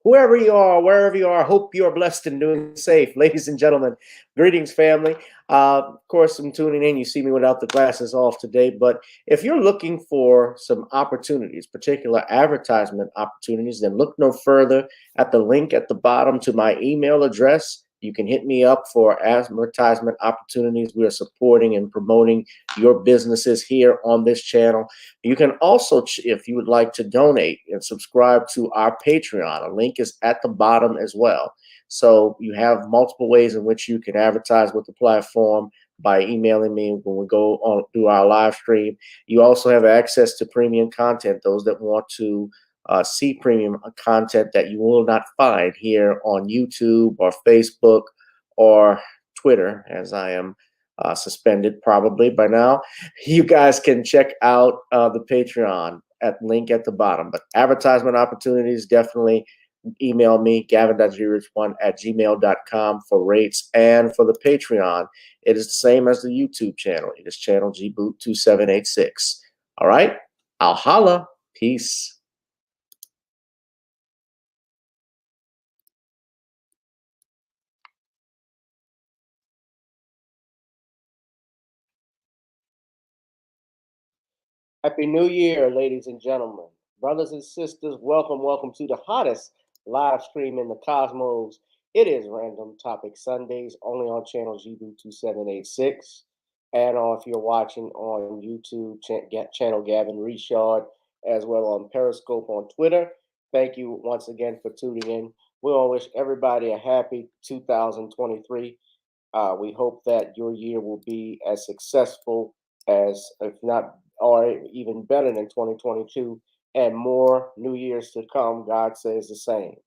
whoever you are, wherever you are, I hope you are blessed and doing safe. Ladies and gentlemen, greetings, family. Of course, I'm tuning in. You see me without the glasses off today, but if you're looking for some opportunities, particular advertisement opportunities, then look no further at the link at the bottom to my email address. You can hit me up for advertisement opportunities. We are supporting and promoting your businesses here on this channel. You can also, if you would like to donate and subscribe to our Patreon, a link is at the bottom as well. So you have multiple ways in which you can advertise with the platform by emailing me when we go on through our live stream. You also have access to premium content, those that want to see premium content that you will not find here on YouTube or Facebook or Twitter, as I am suspended probably by now. You guys can check out the Patreon at link at the bottom. But advertisement opportunities, definitely email me, gavin.grich1@gmail.com for rates. And for the Patreon, it is the same as the YouTube channel. It is channel gboot2786. All right, I'll holla. Peace. Happy New Year, ladies and gentlemen. Brothers and sisters, welcome to the hottest live stream in the cosmos. It is Random Topic Sundays, only on channel GBOO2786. And if you're watching on YouTube, channel Gavin Richard, as well on Periscope on Twitter. Thank you once again for tuning in. We want to wish everybody a happy 2023. We hope that your year will be as successful as, if not, or even better than 2022, and more New Years to come. God says the same.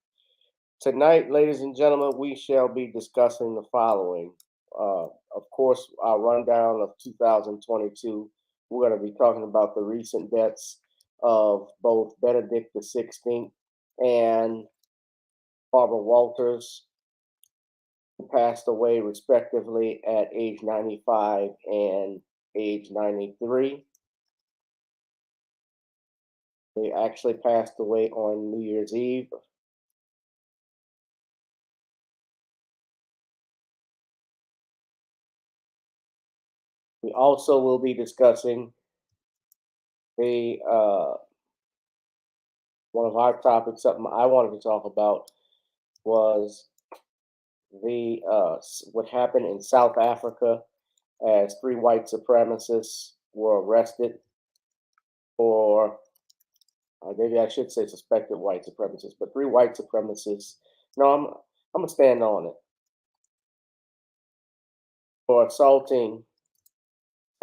Tonight, ladies and gentlemen, we shall be discussing the following. Of course, our rundown of 2022. We're going to be talking about the recent deaths of both Benedict XVI and Barbara Walters, who passed away respectively at age 95 and age 93. They actually passed away on New Year's Eve. We also will be discussing the one of our topics. Something I wanted to talk about was the what happened in South Africa as 3 white supremacists were arrested for, maybe I should say suspected white supremacists, but 3 white supremacists. No, I'm gonna stand on it, for assaulting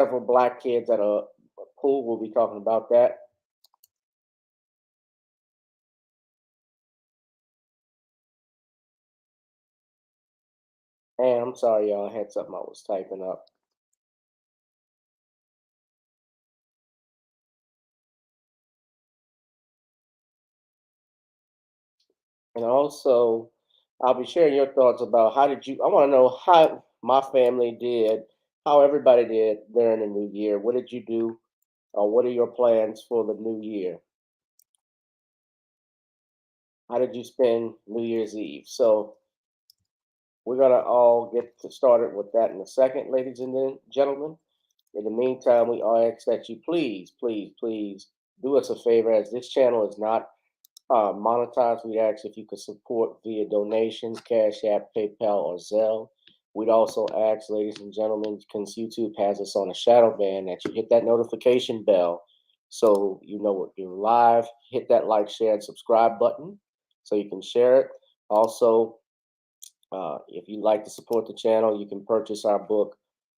several black kids at a pool. We'll be talking about that. And I'm sorry, y'all, I had something I was typing up. And also, I'll be sharing your thoughts about I want to know how my family did, how everybody did during the new year. What did you do? What are your plans for the new year? How did you spend New Year's Eve? So we're going to all get started with that in a second, ladies and gentlemen. In the meantime, we ask that you please do us a favor, as this channel is not monetized. We ask if you could support via donations, Cash App, PayPal, or Zelle. We'd also ask, ladies and gentlemen, since YouTube has us on a shadow ban, that you hit that notification bell so you know what you're live. Hit that like, share, and subscribe button so you can share it. Also, if you'd like to support the channel, you can purchase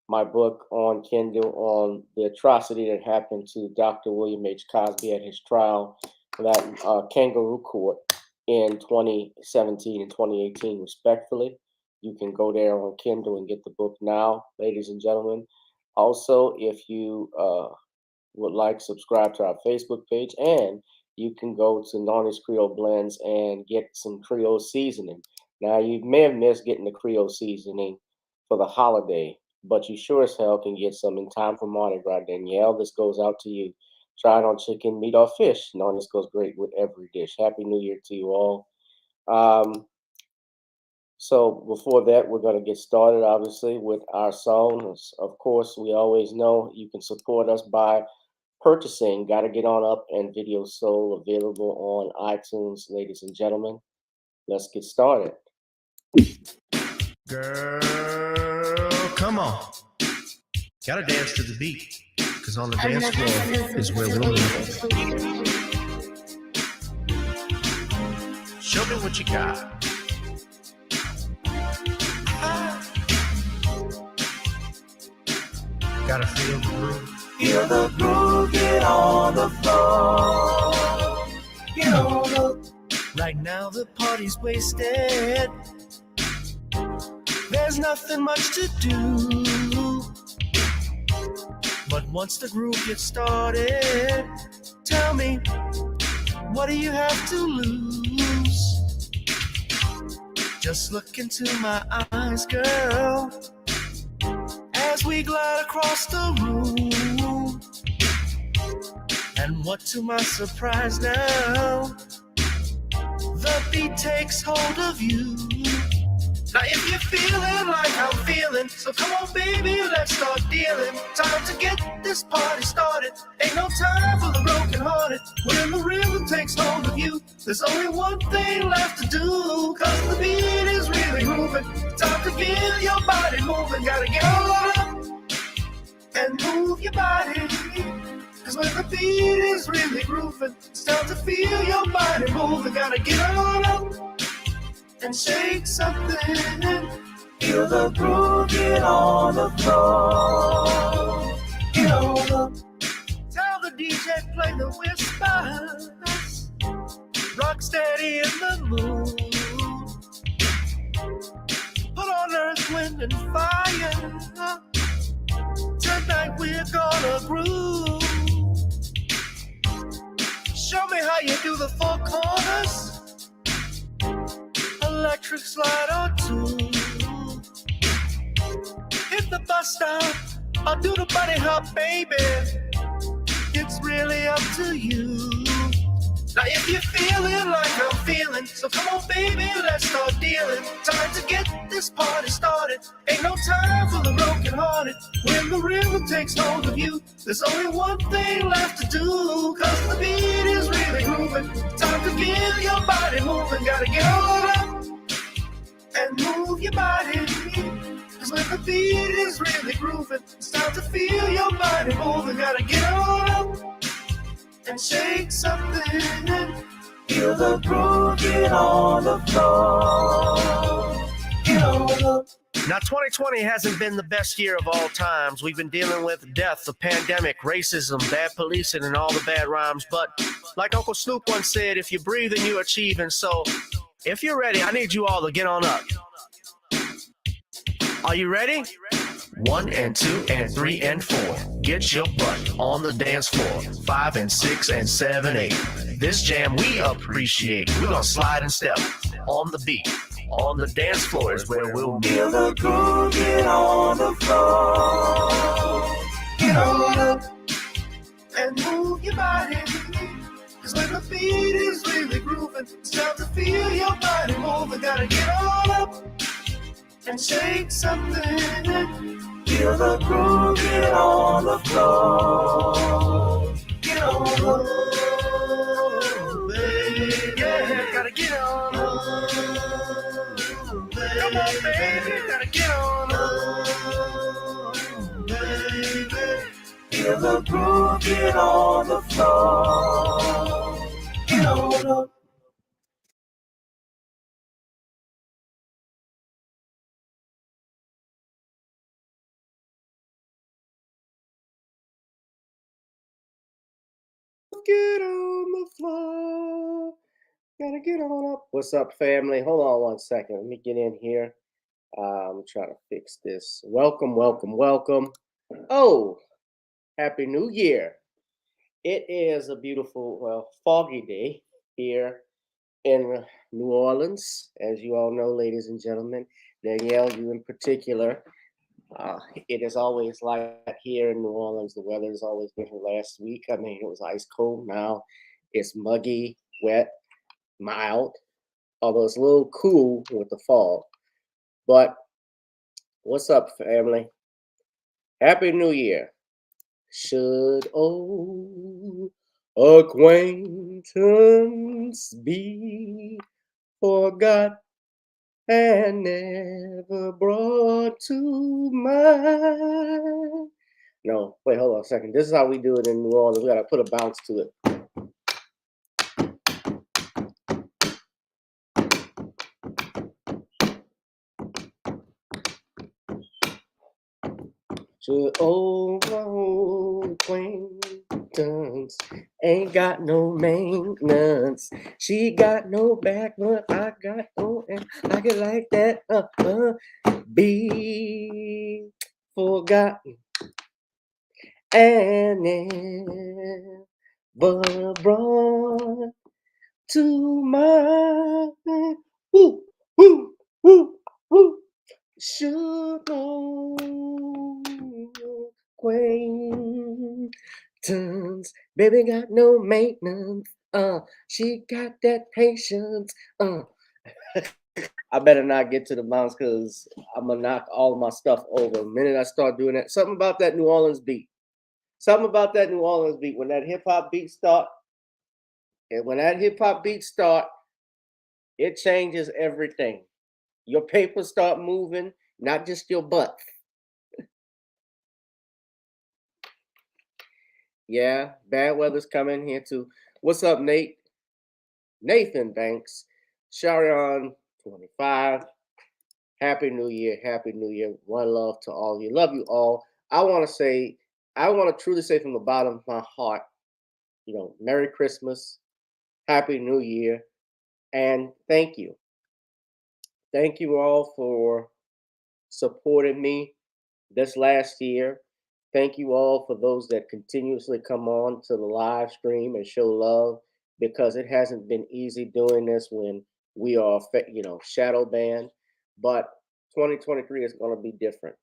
my book on Kindle, on the atrocity that happened to Dr. William H. Cosby at his trial for that kangaroo court in 2017 and 2018, respectfully. You can go there on Kindle and get the book now, ladies and gentlemen. Also, if you would like, subscribe to our Facebook page, and you can go to Nani's Creole Blends and get some Creole seasoning. Now, you may have missed getting the Creole seasoning for the holiday, but you sure as hell can get some in time for Mardi Gras. Danielle, this goes out to you. Try it on chicken, meat, or fish. Nani's goes great with every dish. Happy New Year to you all. So before that, we're going to get started, obviously, with our songs. Of course, we always know you can support us by purchasing Gotta Get On Up and Video Soul, available on iTunes, ladies and gentlemen. Let's get started. Girl, come on. Gotta dance to the beat, because on the dance floor is where we'll meet. Show me what you got. Gotta feel the groove. Feel the groove, get on the floor. Get on the. Right now the party's wasted. There's nothing much to do. But once the groove gets started, tell me, what do you have to lose? Just look into my eyes, girl, as we glide across the room. And what to my surprise now, the beat takes hold of you. Now if you're feeling like I'm feeling, so come on baby, let's start dealing. Time to get this party started. Ain't no time for the broken hearted. When the rhythm takes hold of you, there's only one thing left to do. Cause the beat is really moving. Time to feel your body moving. Gotta get on up and move your body. Cause when the beat is really grooving, it's time to feel your body moving. Gotta get on up and shake something. Feel the groove, get on the floor. Get on the. Tell the DJ play the whispers. Rock steady in the mood. Put on earth, wind, and fire. Tonight we're gonna groove. Show me how you do the four corners. Electric slide or two. Hit the bus stop or do the bunny hop, baby. It's really up to you. Now if you're feeling like I'm feeling, so come on baby, let's start dealing. Time to get this party started. Ain't no time for the broken hearted. When the rhythm takes hold of you, there's only one thing left to do. Cause the beat is really grooving. Time to get your body moving. Gotta get on up and move your body. Cause when the beat is really grooving, it's time to feel your body moving. Gotta get on up and shake something. Feel the groove, get on the floor. Get on the. Now 2020 hasn't been the best year of all times. We've been dealing with death, the pandemic, racism, bad policing, and all the bad rhymes. But like Uncle Snoop once said, if you breathe and you achieving. So if you're ready, I need you all to get on up. Are you ready? 1 and 2 and 3 and 4. Get your butt on the dance floor. 5 and 6 and 7, 8. This jam we appreciate. We're gonna slide and step on the beat. On the dance floor is where we'll meet. Feel the groove, get on the floor. Get on up And move your body. Cause when the beat is really grooving, it's time to feel your body moving. Gotta get on up and shake something. Feel the groove, get on the floor. Get on the. Baby, yeah, gotta get on up. Come on, baby, gotta get on up. Baby. Feel the groove, get on the floor. Get on up. Get on the floor. Gotta get on up. What's up, family? Hold on one second. Let me get in here. I'm trying to fix this. Welcome, welcome, welcome. Oh, Happy New Year. It is a beautiful, well, foggy day here in New Orleans. As you all know, ladies and gentlemen, Danielle, you in particular. It is always like that here in New Orleans. The weather has always been last week. I mean, it was ice cold. Now it's muggy, wet, mild. although it's a little cool with the fall. But what's up, family? Happy New Year. Should old acquaintance be forgot and never brought to mind? No, wait, hold on a second. This is how we do it in New Orleans. We gotta put a bounce to it. Should old acquaintance ain't got no maintenance. She got no back, but I got no and like it like that. Be forgotten and never brought to mind. Woo, woo, woo, woo. Should old acquaintance, baby got no maintenance. She got that patience. I better not get to the bounce because I'm gonna knock all of my stuff over the minute I start doing that. Something about that New Orleans beat. Something about that New Orleans beat. When that hip hop beat start, and when that hip hop beat start, it changes everything. Your papers start moving, not just your butt. Yeah, bad weather's coming here too. What's up, Nate? Nathan Banks, Sharion 25. Happy New Year. Happy New Year. One love to all of you. Love you all. I want to truly say from the bottom of my heart, Merry Christmas, Happy New Year, and thank you. Thank you all for supporting me this last year. Thank you all for those that continuously come on to the live stream and show love, because it hasn't been easy doing this when we are, shadow banned. But 2023 is going to be different.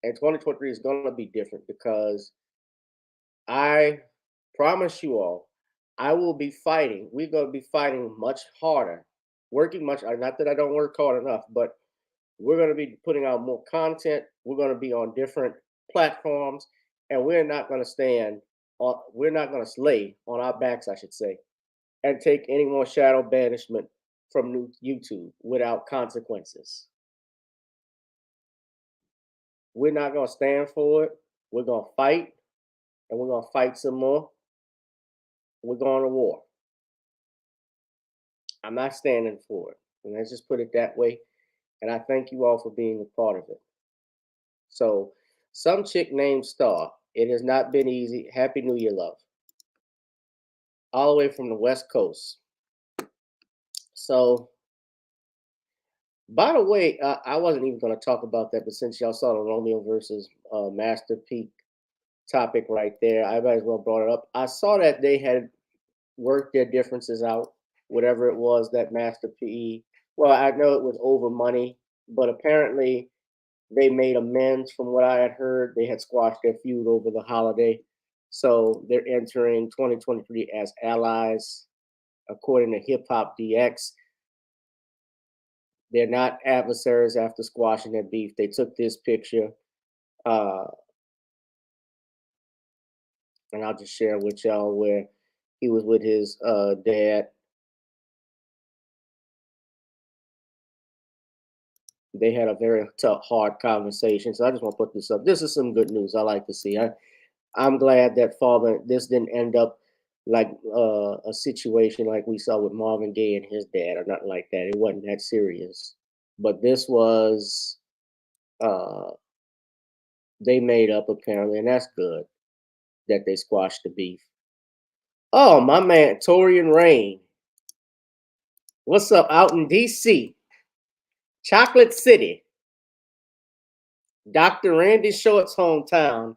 And 2023 is going to be different because I promise you all, I will be fighting. We're going to be fighting much harder, working much, not that I don't work hard enough, but we're going to be putting out more content. We're going to be on different platforms, and we're not going to we're not going to lay on our backs, I should say, and take any more shadow banishment from YouTube without consequences. We're not going to stand for it. We're going to fight, and we're going to fight some more. We're going to war. I'm not standing for it. And let's just put it that way. And I thank you all for being a part of it. So, some chick named Star. It has not been easy. Happy New Year, love. All the way from the West Coast. So, by the way, I wasn't even going to talk about that, but since y'all saw the Romeo versus Master P topic right there, I might as well brought it up. I saw that they had worked their differences out, whatever it was that Master P. Well, I know it was over money, but apparently they made amends from what I had heard. They had squashed their feud over the holiday. So they're entering 2023 as allies, according to Hip Hop DX. They're not adversaries after squashing their beef. They took this picture, and I'll just share with y'all where he was with his dad. They had a very tough, hard conversation. So I just want to put this up. This is some good news I like to see. I'm glad that this didn't end up like a situation like we saw with Marvin Gaye and his dad, or nothing like that. It wasn't that serious. But this was, they made up apparently, and that's good that they squashed the beef. Oh, my man, Torian Rain. What's up out in DC? Chocolate City. Dr. Randy Short's hometown.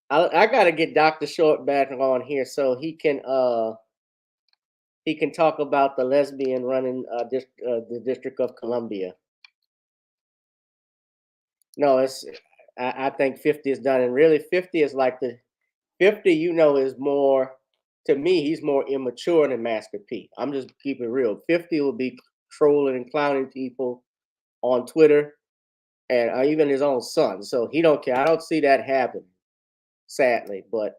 I gotta get Dr. Short back on here so he can talk about the lesbian running the District of Columbia. No, I think 50 is done, and really 50 is like 50. Is more, to me. He's more immature than Master P. I'm just keeping it real. 50 will be trolling and clowning people on Twitter, and even his own son. So he don't care. I don't see that happening, sadly. But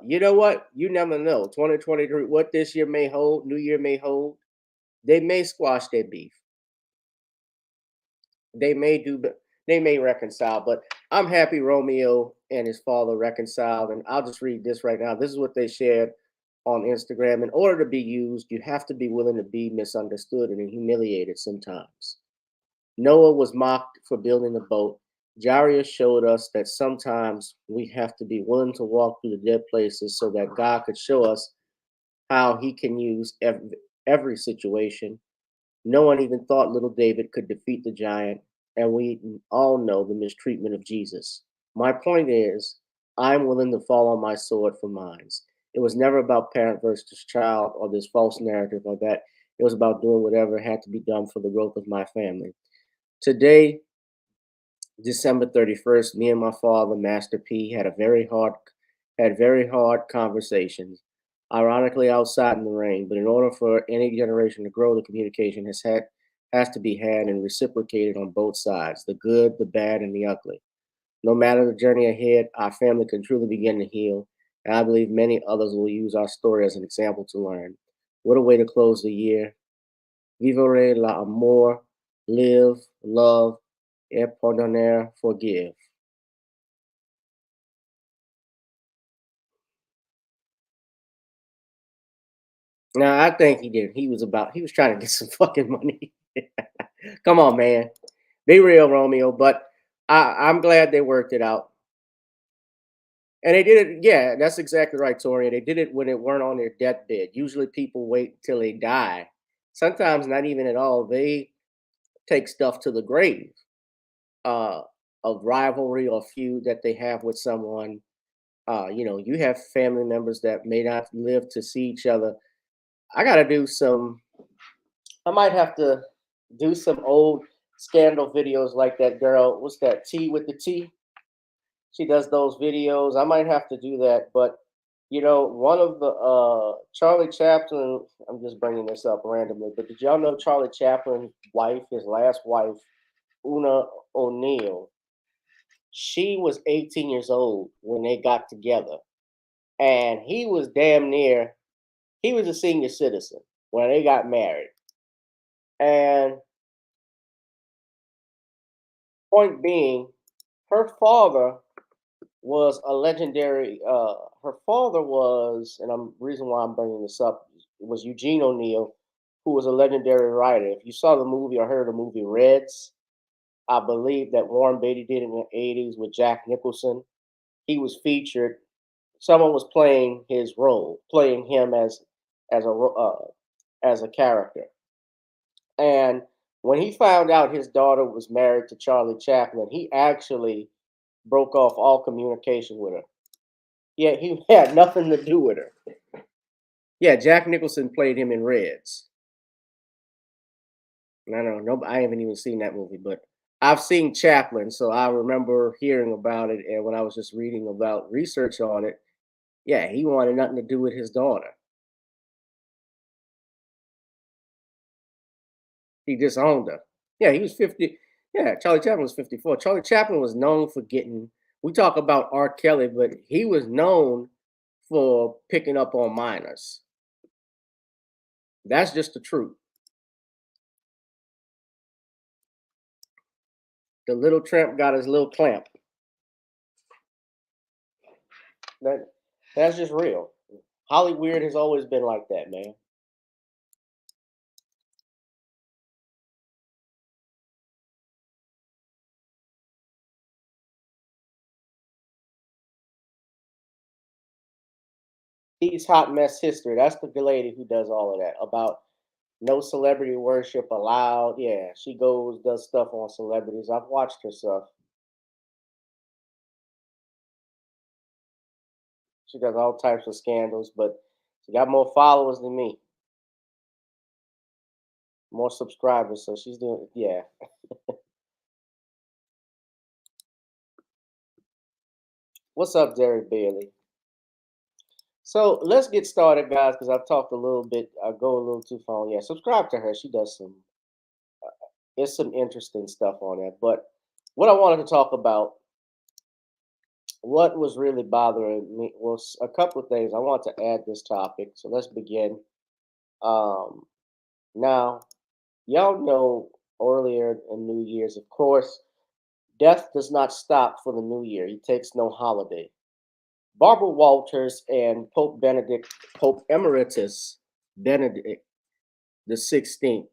you know what? You never know. 2023, what this year may hold, New Year may hold. They may squash their beef. They may do, they may reconcile. But I'm happy Romeo and his father reconciled. And I'll just read this right now. This is what they shared on Instagram. In order to be used, you have to be willing to be misunderstood and humiliated sometimes. Noah was mocked for building the boat. Jarius showed us that sometimes we have to be willing to walk through the dead places so that God could show us how he can use every situation. No one even thought little David could defeat the giant, and we all know the mistreatment of Jesus. My point is, I'm willing to fall on my sword for mine. It was never about parent versus child or this false narrative or that. It was about doing whatever had to be done for the growth of my family. Today, December 31st, me and my father, Master P, had very hard conversations. Ironically, outside in the rain, but in order for any generation to grow, the communication has to be had and reciprocated on both sides, the good, the bad, and the ugly. No matter the journey ahead, our family can truly begin to heal, and I believe many others will use our story as an example to learn. What a way to close the year. Vivere l'amour, live, love, et pardonner, forgive. Now, I think he did. He was trying to get some fucking money. Come on, man. Be real, Romeo. But I'm glad they worked it out. And they did it. Yeah, that's exactly right, Tori. They did it when they weren't on their deathbed. Usually people wait till they die. Sometimes not even at all. They take stuff to the grave uh, of rivalry or feud that they have with someone. You have family members that may not live to see each other. I got to do some, I might have to do some old scandal videos like that girl. What's that? T with the T? She does those videos. I might have to do that. But one of the Charlie Chaplin. I'm just bringing this up randomly, but did y'all know Charlie Chaplin's wife, his last wife, Una O'Neill? She was 18 years old when they got together, and he was damn near. He was a senior citizen when they got married. And point being, her father was a legendary. Her father was, and I'm reason why I'm bringing this up was Eugene O'Neill, who was a legendary writer. If you saw the movie or heard the movie Reds, I believe that Warren Beatty did in the '80s with Jack Nicholson. He was featured. Someone was playing his role, playing him as a as a character. And when he found out his daughter was married to Charlie Chaplin, he actually broke off all communication with her. Yeah, he had nothing to do with her. Yeah, Jack Nicholson played him in Reds. I don't know. I haven't even seen that movie, but I've seen Chaplin, so I remember hearing about it. And when I was just reading about research on it, yeah, he wanted nothing to do with his daughter. He disowned her. Yeah, he was 50. Yeah, Charlie Chaplin was 54. Charlie Chaplin was known for getting, we talk about R. Kelly, but he was known for picking up on minors. That's just the truth. The little tramp got his little clamp. That's just real. Hollywood has always been like that, man. He's hot mess history. That's the lady who does all of that about no celebrity worship allowed. Yeah, she goes does stuff on celebrities. I've watched her stuff. She does all types of scandals, but she got more followers than me, more subscribers. So she's doing, yeah. What's up, Derek Bailey? So let's get started, guys, because I've talked a little bit. I go a little too far. Yeah, subscribe to her. She does it's some interesting stuff on there. But what I wanted to talk about, what was really bothering me was a couple of things. I want to add this topic. So let's begin. Um, Now, y'all know earlier in New Year's, of course, death does not stop for the New Year. He takes no holiday. Barbara Walters and Pope Emeritus Benedict XVI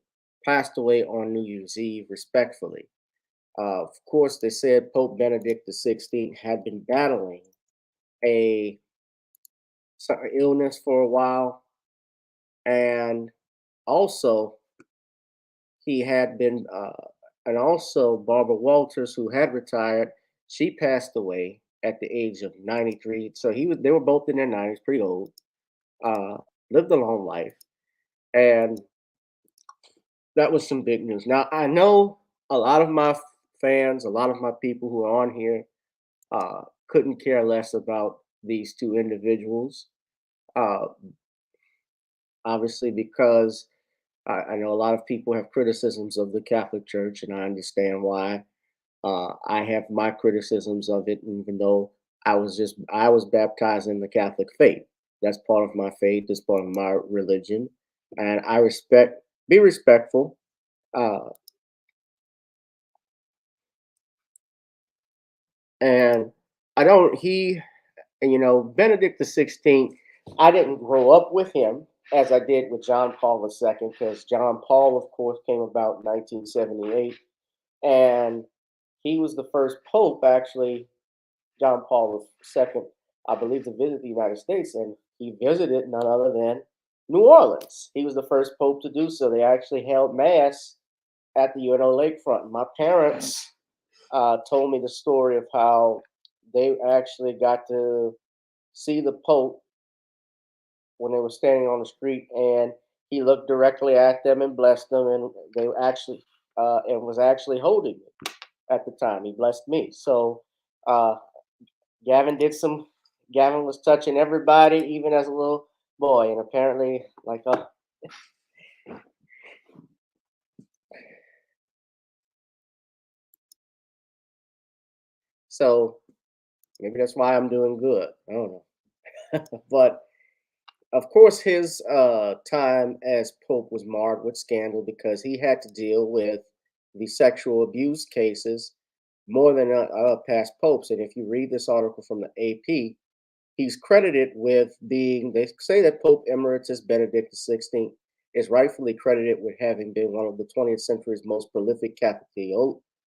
passed away on New Year's Eve, respectfully. Of course, they said Pope Benedict XVI had been battling a illness for a while, and also he had been, and also Barbara Walters, who had retired, she passed away at the age of 93. So they were both in their 90s, pretty old, uh, lived a long life, and that was some big news. Now I know a lot of my fans, a lot of my people who are on here, couldn't care less about these two individuals. Uh, Obviously, because I know a lot of people have criticisms of the Catholic Church, and I understand why. I have my criticisms of it, even though I was baptized in the Catholic faith. That's part of my faith. It's part of my religion, and I be respectful. Uh, and I don't. Benedict XVI. I didn't grow up with him as I did with John Paul II, because John Paul, of course, came about in 1978, and he was the first pope, actually, John Paul II, I believe, to visit the United States, and he visited none other than New Orleans. He was the first pope to do so. They actually held mass at the UNO lakefront. My parents told me the story of how they actually got to see the pope when they were standing on the street, and he looked directly at them and blessed them, and they actually and was actually holding me at the time. He blessed me. So uh, Gavin did some. Gavin was touching everybody, even as a little boy, and apparently, so maybe that's why I'm doing good. I don't know, but of course, his time as pope was marred with scandal because he had to deal with the sexual abuse cases more than past popes. And if you read this article from the AP, he's credited with being, they say that Pope Emeritus Benedict XVI is rightfully credited with having been one of the 20th century's most prolific Catholic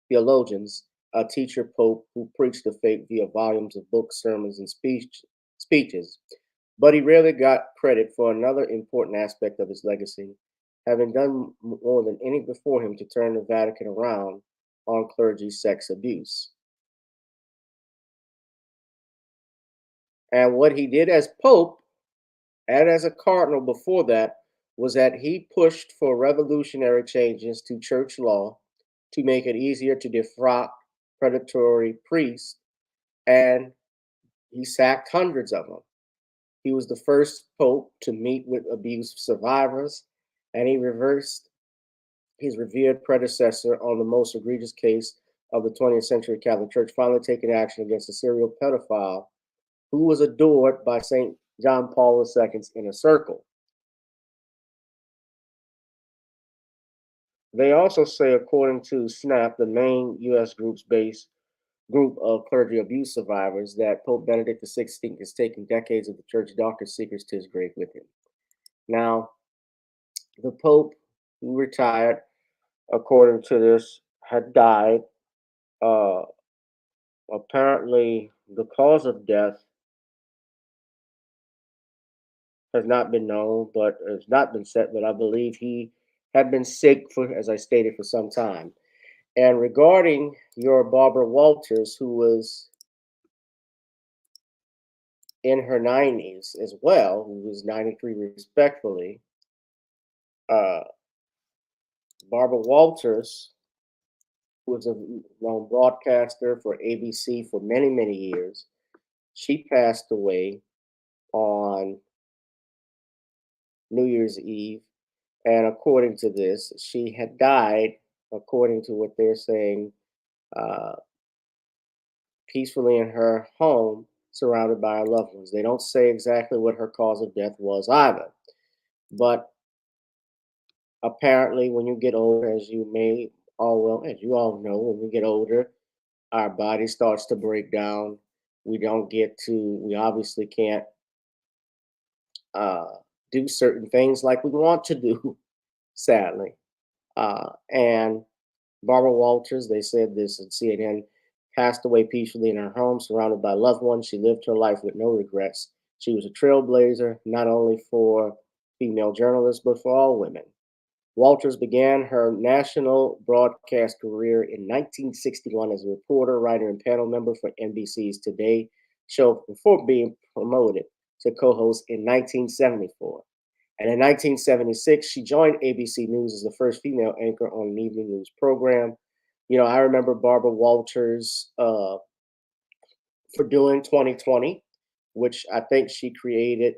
theologians, a teacher pope who preached the faith via volumes of books, sermons, and speeches. But he rarely got credit for another important aspect of his legacy, having done more than any before him to turn the Vatican around on clergy sex abuse. And what he did as Pope and as a cardinal before that was that he pushed for revolutionary changes to church law to make it easier to defrock predatory priests, and he sacked hundreds of them. He was the first pope to meet with abuse survivors, and he reversed his revered predecessor on the most egregious case of the 20th century Catholic Church, finally taking action against a serial pedophile who was adored by St. John Paul II's inner circle. They also say, according to SNAP, the main U.S. group of clergy abuse survivors, that Pope Benedict XVI is taking decades of the church's darkest secrets to his grave with him. Now, the Pope, who retired, according to this, had died. Uh, Apparently, the cause of death has not been known, but has not been set. But I believe he had been sick for, as I stated, for some time. And regarding your Barbara Walters, who was in her 90s as well, who was 93 respectfully, uh, Barbara Walters was a known broadcaster for ABC for many, many years. She passed away on New Year's Eve. And according to this, she had died, according to what they're saying, uh, peacefully in her home, surrounded by her loved ones. They don't say exactly what her cause of death was either. But apparently, when you get older, as you all know, when we get older, our body starts to break down. We obviously can't uh, do certain things like we want to do, sadly. And Barbara Walters, they said this at CNN, passed away peacefully in her home, surrounded by loved ones. She lived her life with no regrets. She was a trailblazer, not only for female journalists, but for all women. Walters began her national broadcast career in 1961 as a reporter, writer, and panel member for NBC's Today show before being promoted to co host in 1974. And in 1976, she joined ABC News as the first female anchor on an evening news program. I remember Barbara Walters for doing 2020, which I think she created.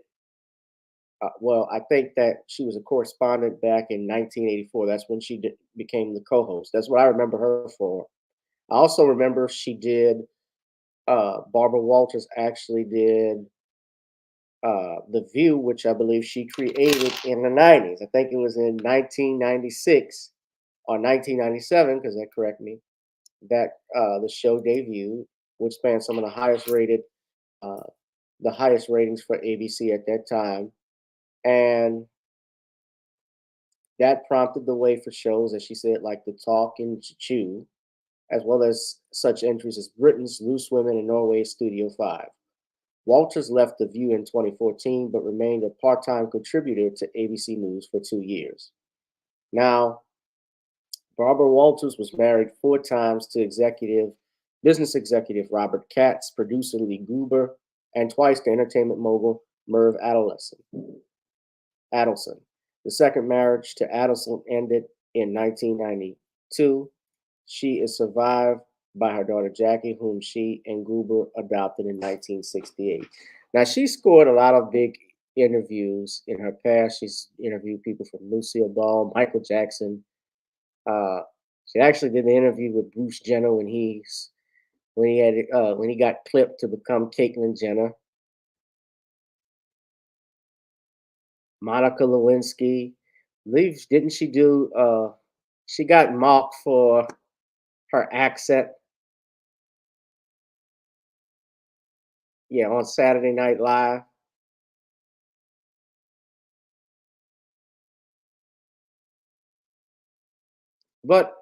I think that she was a correspondent back in 1984. That's when she became the co host. That's what I remember her for. I also remember Barbara Walters actually did The View, which I believe she created in the 90s. I think it was in 1996 or 1997, because that correct me, that the show debuted, which spanned some of uh, the highest ratings for ABC at that time. And that prompted the way for shows, as she said, like The Talk and Chew, as well as such entries as Britain's Loose Women and Norway's Studio 5. Walters left The View in 2014, but remained a part-time contributor to ABC News for 2 years. Now, Barbara Walters was married 4 times to business executive Robert Katz, producer Lee Gruber, and twice to entertainment mogul Merv Adelson. The second marriage to Adelson ended in 1992. She is survived by her daughter Jackie, whom she and Gruber adopted in 1968. Now, she scored a lot of big interviews in her past. She's interviewed people from Lucille Ball, Michael Jackson. Uh, she actually did an interview with Bruce Jenner when he got clipped to become Caitlyn Jenner. Monica Lewinsky, didn't she do? She got mocked for her accent. Yeah, on Saturday Night Live. But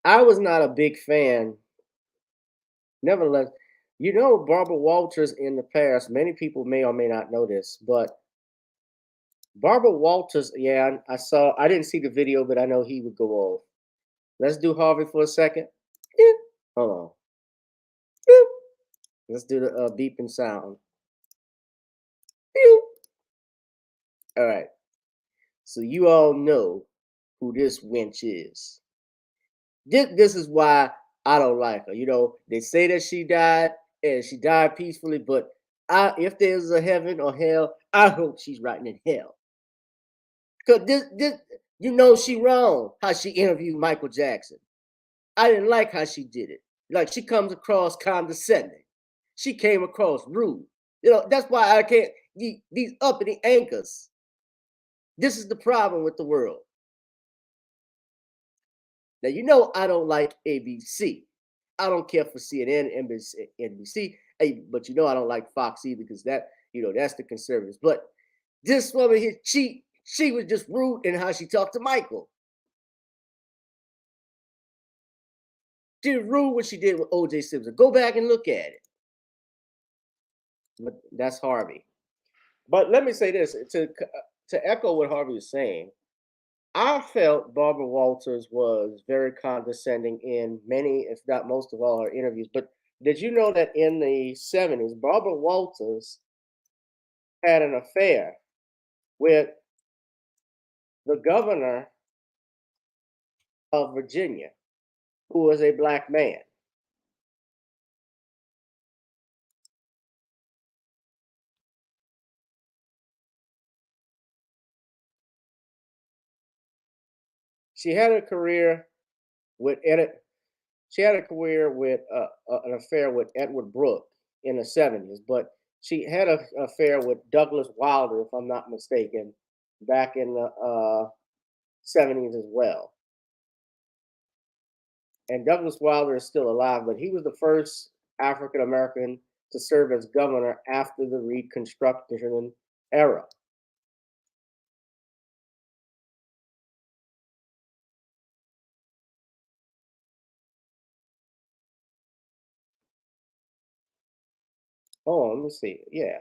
I was not a big fan. Nevertheless, Barbara Walters in the past, many people may or may not know this, but Barbara Walters, yeah, I didn't see the video, but I know he would go off. Let's do Harvey for a second. Yeah. Hold on. Yeah. Let's do the beeping sound. Yeah. All right. So you all know who this wench is. This is why I don't like her. They say that she died and she died peacefully, but if there's a heaven or hell, I hope she's rotting in hell. Cause she wrong how she interviewed Michael Jackson. I didn't like how she did it. Like, she comes across condescending. She came across rude. That's why I can't. These uppity anchors. This is the problem with the world. Now, I don't like ABC. I don't care for CNN, NBC, but I don't like Fox either, because that's the conservatives. But this woman here, she was just rude in how she talked to Michael. She was rude what she did with O.J. Simpson. Go back and look at it. But that's Harvey. But let me say this to echo what Harvey was saying. I felt Barbara Walters was very condescending in many, if not most of all, her interviews. But did you know that in the 70s, Barbara Walters had an affair with the governor of Virginia, who was a black man? she had a career with edit. She had a career with an affair with Edward Brooke in the 70s, but she had an affair with Douglas Wilder, if I'm not mistaken, back in the 70s as well. And Douglas Wilder is still alive, but he was the first African American to serve as governor after the Reconstruction era. Oh, let me see. Yeah.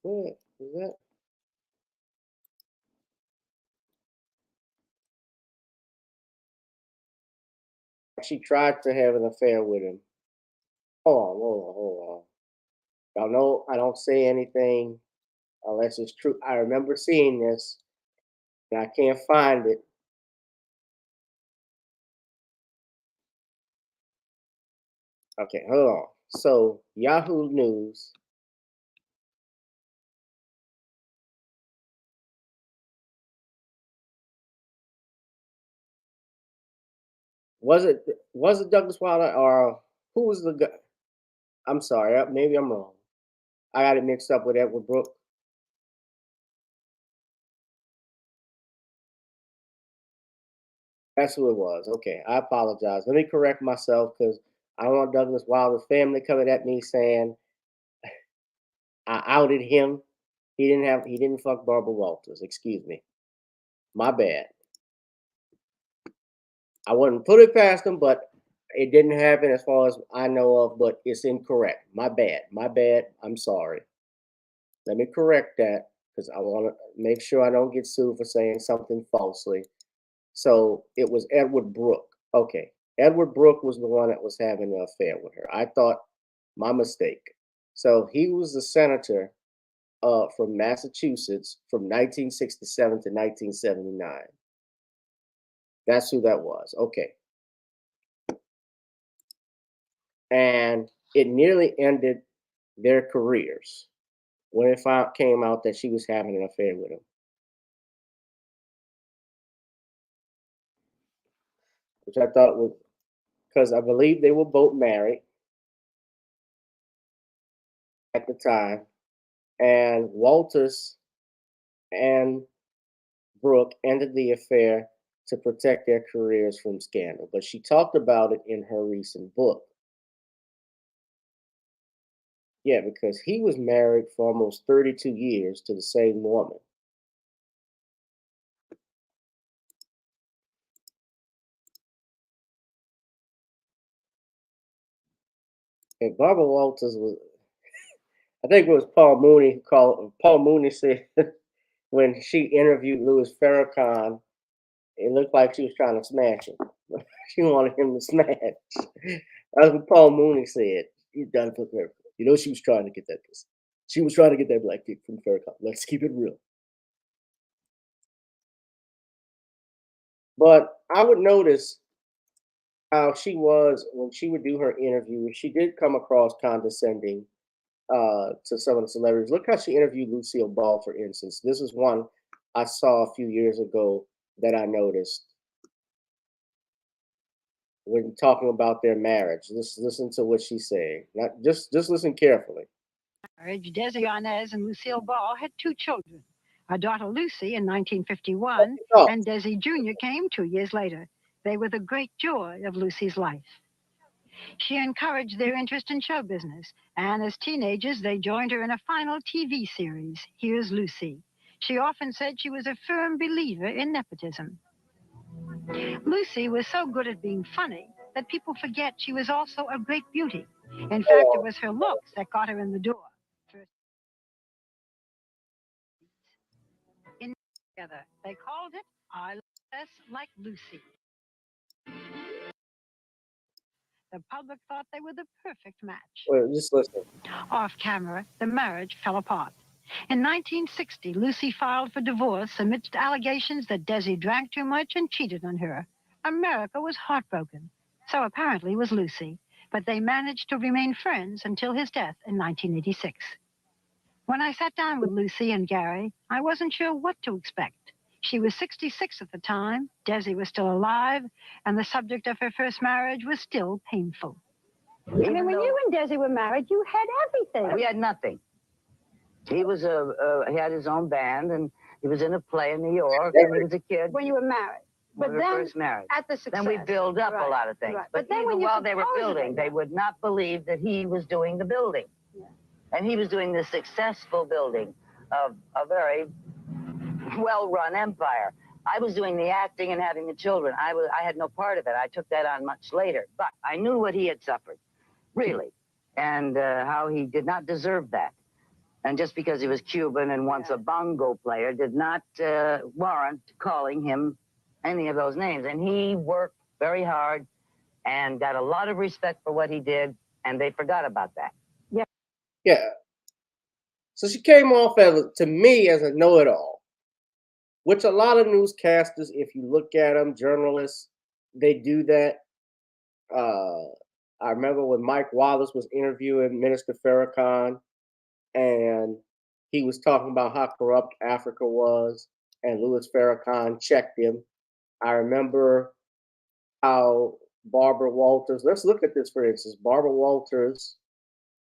What is that? She tried to have an affair with him. Hold on. Y'all know I don't say anything unless it's true. I remember seeing this, and I can't find it. Okay, hold on. So Yahoo News. Was it Douglas Wilder or who was the guy? I'm sorry, maybe I'm wrong. I got it mixed up with Edward Brooke. That's who it was. Okay, I apologize. Let me correct myself because I don't want Douglas Wilder's family coming at me saying I outed him. He didn't fuck Barbara Walters. Excuse me. My bad. I wouldn't put it past him, but it didn't happen as far as I know of, but it's incorrect. My bad. My bad. I'm sorry. Let me correct that because I want to make sure I don't get sued for saying something falsely. So it was Edward Brooke. Okay. Edward Brooke was the one that was having an affair with her. I thought my mistake. So he was the senator from Massachusetts from 1967 to 1979. That's who that was. Okay. And it nearly ended their careers when it came out that she was having an affair with him. Which I thought was because I believe they were both married at the time. And Walters and Brooke ended the affair to protect their careers from scandal. But she talked about it in her recent book. Yeah, because he was married for almost 32 years to the same woman. And Barbara Walters was, I think it was Paul Mooney who called, Paul Mooney said when she interviewed Louis Farrakhan, it looked like she was trying to smash him. She wanted him to smash. That's what Paul Mooney said. He's done for Farrakhan. You know, she was trying to get that pussy. She was trying to get that black dick from Farrakhan. Let's keep it real. But I would notice how she was when she would do her interview. She did come across condescending to some of the celebrities. Look how she interviewed Lucille Ball, for instance. This is one I saw a few years ago that I noticed when talking about their marriage. Listen to what she's saying. Not just listen carefully. Marriage, Desi Arnaz and Lucille Ball had two children, a daughter Lucy in 1951, Oh, and Desi Jr. came 2 years later. They were the great joy of Lucy's life. She encouraged their interest in show business, and as teenagers, they joined her in a final TV series, Here's Lucy. She often said she was a firm believer in nepotism. Lucy was so good at being funny that people forget she was also a great beauty. In fact, it was her looks that got her in the door. First, in together, they called it I Love Us Like Lucy. The public thought they were the perfect match. well, just listen. Off camera, the marriage fell apart. In 1960, Lucy filed for divorce amidst allegations that Desi drank too much and cheated on her. America was heartbroken. So apparently was Lucy. But they managed to remain friends until his death in 1986. When I sat down with Lucy and Gary, I wasn't sure what to expect. She was 66 at the time, Desi was still alive, and the subject of her first marriage was still painful. I mean, when you and Desi were married, you had everything. We had nothing. He was he had his own band, and he was in a play in New York, and he was a kid. When you were married. But But then, then, first marriage. at the success. Then we build up Right, a lot of things. right. But then even when you while they were supposedly building, they got- would not believe that he was doing the building. Yeah. And he was doing the successful building of a very well-run empire. I was doing the acting and having the children. I had no part of it. I took that on much later. But I knew what he had suffered, really, and how he did not deserve that. And just because he was Cuban and once a bongo player did not warrant calling him any of those names. And he worked very hard and got a lot of respect for what he did, and they forgot about that. Yeah. So she came off as, to me, as a know-it-all, which a lot of newscasters, if you look at them, journalists, they do that. I remember when Mike Wallace was interviewing Minister Farrakhan, and he was talking about how corrupt Africa was, and Louis Farrakhan checked him. I remember how Barbara Walters, let's look at this for instance, Barbara Walters,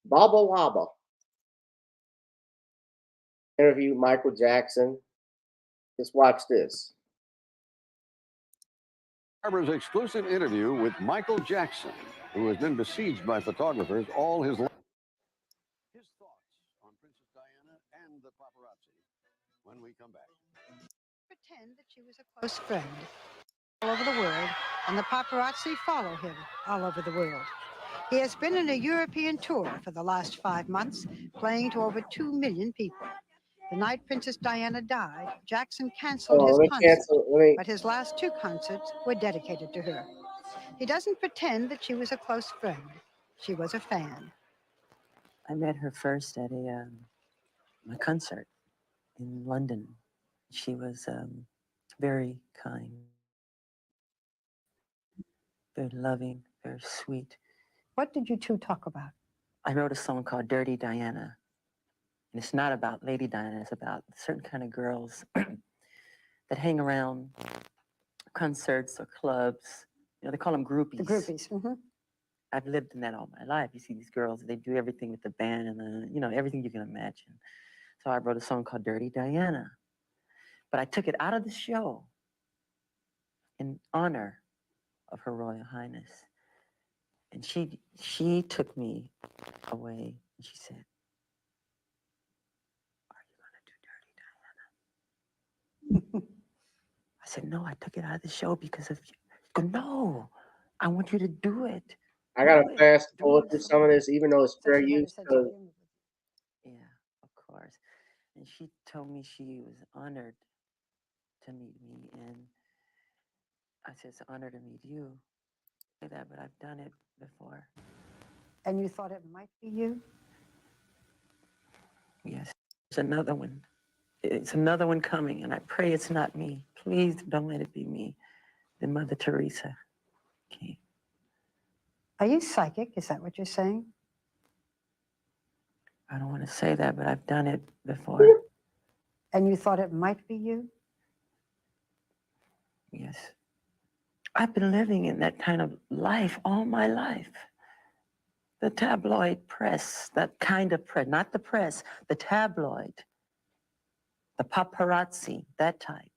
Baba Waba, interviewed Michael Jackson. Just watch this. Barbara's exclusive interview with Michael Jackson, who has been besieged by photographers all his life. His thoughts on Princess Diana and the paparazzi when we come back. Pretend that she was a close friend all over the world, and the paparazzi follow him all over the world. He has been on a European tour for the last 5 months, playing to over 2 million people. The night Princess Diana died, Jackson canceled his concert, but his last 2 concerts were dedicated to her. He doesn't pretend that she was a close friend. She was a fan. I met her first at a concert in London. She was very kind, very loving, very sweet. What did you two talk about? I wrote a song called Dirty Diana. And it's not about Lady Diana, it's about certain kind of girls that hang around concerts or clubs. You know, they call them groupies. The groupies. Mm-hmm. I've lived in that all my life. You see these girls, they do everything with the band and everything you can imagine. So I wrote a song called Dirty Diana. But I took it out of the show in honor of Her Royal Highness. And she took me away and she said, I said, no, I took it out of the show because of you. Go, no, I want you to do it. I gotta fast forward through some of this, even though it's fair use. Yeah, of course. And she told me she was honored to meet me, and I said, it's an honor to meet you. I say that, but I've done it before. And you thought it might be you? Yes, there's another one. It's another one coming, and I pray it's not me. Please don't let it be me. Then Mother Teresa came. Are you psychic? Is that what you're saying? I don't want to say that, but I've done it before. And you thought it might be you? Yes. I've been living in that kind of life all my life. The tabloid press, that kind of press, not the press, the tabloid, the paparazzi, that type.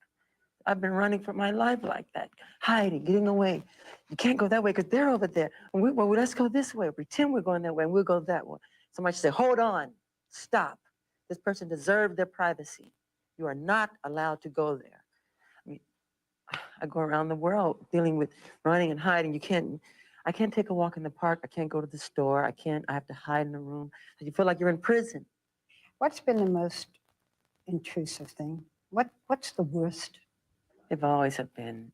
I've been running for my life like that, hiding, getting away. You can't go that way because they're over there. And well, let's go this way. Pretend we're going that way and we'll go that way. Somebody should say, hold on, stop. This person deserved their privacy. You are not allowed to go there. I mean, I go around the world dealing with running and hiding. I can't take a walk in the park. I can't go to the store. I have to hide in a room. You feel like you're in prison. What's been the most intrusive thing? What's the worst? They've always have been.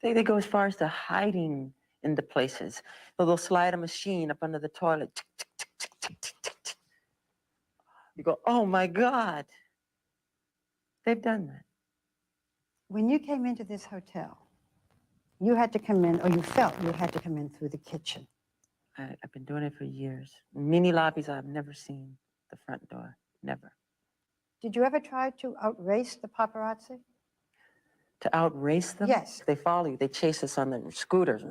They go as far as to hiding in the places. They'll slide a machine up under the toilet. Tick, tick, tick, tick, tick, tick, tick, tick. You go, oh my God. They've done that. When you came into this hotel, you had to come in, or you felt you had to come in through the kitchen. I've been doing it for years. Many lobbies I've never seen. the front door. Never. Did you ever try to outrace the paparazzi? To outrace them? Yes. They follow you. They chase us on the scooters.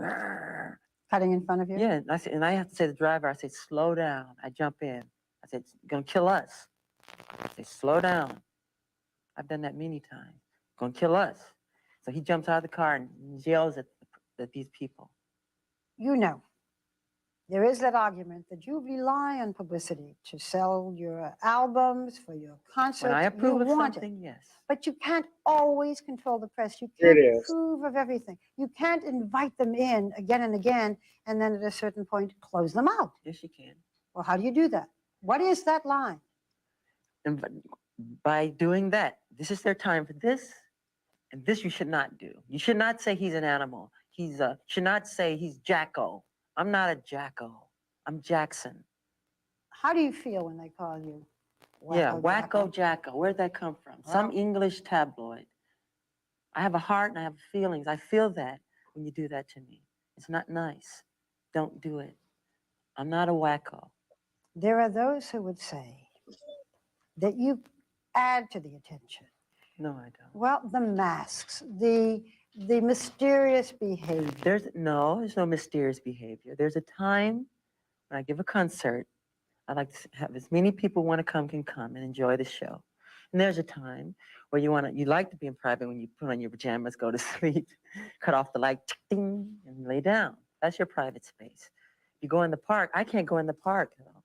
Cutting in front of you? Yeah, and I have to say to the driver, I say, slow down. I jump in. I said, it's going to kill us. I say, slow down. I've done that many times. Going to kill us. So he jumps out of the car and yells at these people. You know, there is that argument that you rely on publicity to sell your albums, for your concerts. When I approve of want something, it. yes. But you can't always control the press. You Here can't it is. approve of everything. You can't invite them in again and again, and then at a certain point, close them out. Yes, you can. Well, how do you do that? What is that line? And by doing that, this is their time for this, and this you should not do. You should not say he's an animal. Should not say he's Jacko. I'm not a Jacko. I'm Jackson. How do you feel when they call you Wacko Yeah, Jacko? Wacko Jacko. Where'd that come from? Well, Some English tabloid. I have a heart and I have feelings. I feel that when you do that to me. It's not nice. Don't do it. I'm not a wacko. there are those who would say that you add to the attention. No, I don't. Well, the masks, the mysterious behavior. There's no mysterious behavior. There's a time when I give a concert, I like to have as many people want to come can come and enjoy the show. And there's a time where you like to be in private when you put on your pajamas, go to sleep, cut off the light, ding, and lay down. That's your private space. If you go in the park, I can't go in the park though.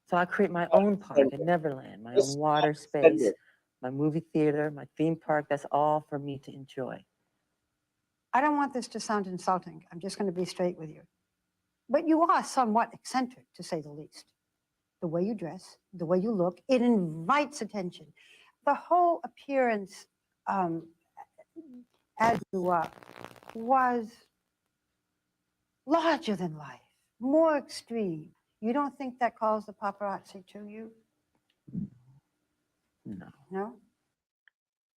So I create my own park at Neverland, my own water space, my movie theater, my theme park. That's all for me to enjoy. I don't want this to sound insulting. I'm just going to be straight with you. But you are somewhat eccentric, to say the least. The way you dress, the way you look, it invites attention. The whole appearance as you are was larger than life, more extreme. You don't think that calls the paparazzi to you? No. No?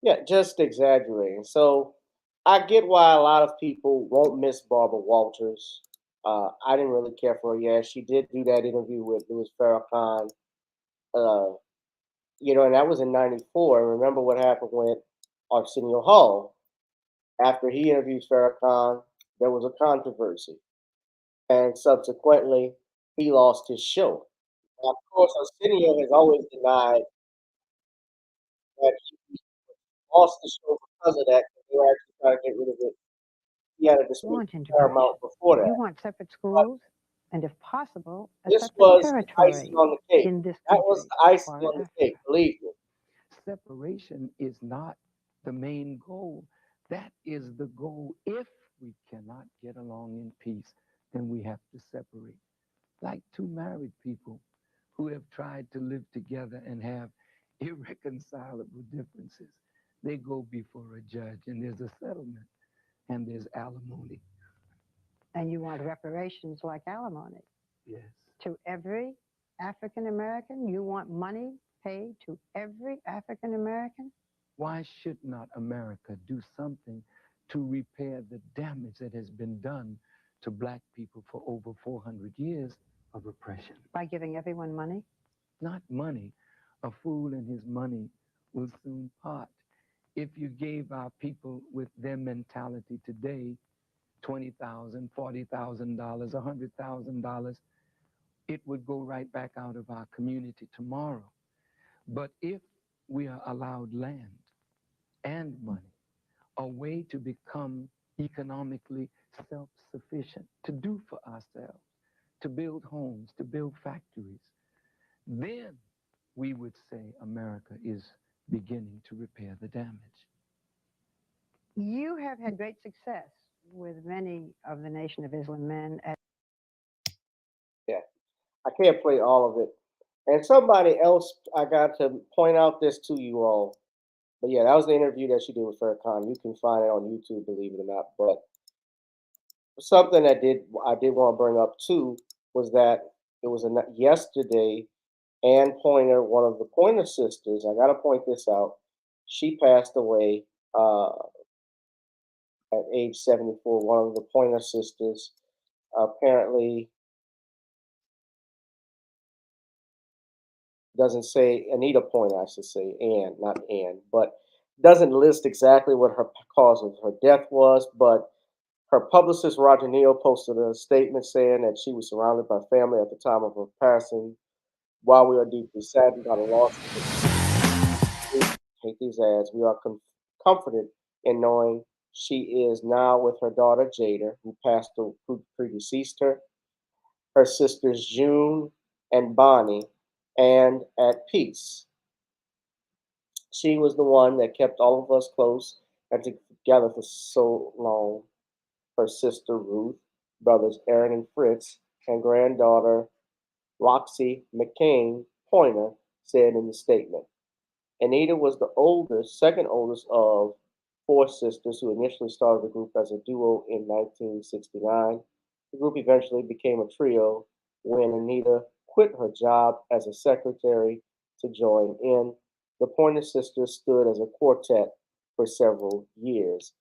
Yeah, just exaggerating. So I get why a lot of people won't miss Barbara Walters. I didn't really care for her. Yeah, she did do that interview with Louis Farrakhan. And that was in '94. Remember what happened with Arsenio Hall? After he interviewed Farrakhan, there was a controversy. And subsequently, he lost his show. Now, of course, Arsenio has always denied that he lost the show because of that. They were actually trying to get rid of it. He had a dispute Want with Paramount integration. before that. You want separate schools, and if possible, a This separate was the territory icing on the cake. in this That country. was the icing or on the Africa. cake, believe me. Separation is not the main goal. That is the goal. If we cannot get along in peace, then we have to separate. Like two married people who have tried to live together and have irreconcilable differences. They go before a judge and there's a settlement and there's alimony. And you want reparations like alimony Yes. to every African American? You want money paid to every African American? Why should not America do something to repair the damage that has been done to black people for over 400 years of oppression? By giving everyone money? Not money. A fool and his money will soon part. If you gave our people with their mentality today $20,000, $40,000, $100,000, it would go right back out of our community tomorrow. But if we are allowed land and money, a way to become economically self-sufficient, to do for ourselves, to build homes, to build factories, then we would say America is beginning to repair the damage. You have had great success with many of the Nation of Islam men. Yeah, I can't play all of it. And somebody else, I got to point out this to you all. But yeah, that was the interview that she did with Farrakhan. You can find it on YouTube, believe it or not. But something I did want to bring up too was that it was yesterday. Ann Pointer, one of the Pointer sisters, I got to point this out. She passed away at age 74. One of the Pointer sisters, apparently, doesn't say Anita Pointer, I should say, not Ann, but doesn't list exactly what her cause of her death was. But her publicist Roger Neal posted a statement saying that she was surrounded by family at the time of her passing. While we are deeply saddened by the loss of hate these ads, we are comforted in knowing she is now with her daughter Jada, who predeceased her sisters June and Bonnie, and at peace. She was the one that kept all of us close and together for so long. Her sister Ruth, brothers Aaron and Fritz, and granddaughter Roxy McCain Pointer said in the statement. Anita was the oldest, second oldest of four sisters who initially started the group as a duo in 1969. The group eventually became a trio when Anita quit her job as a secretary to join in. The Pointer Sisters stood as a quartet for several years.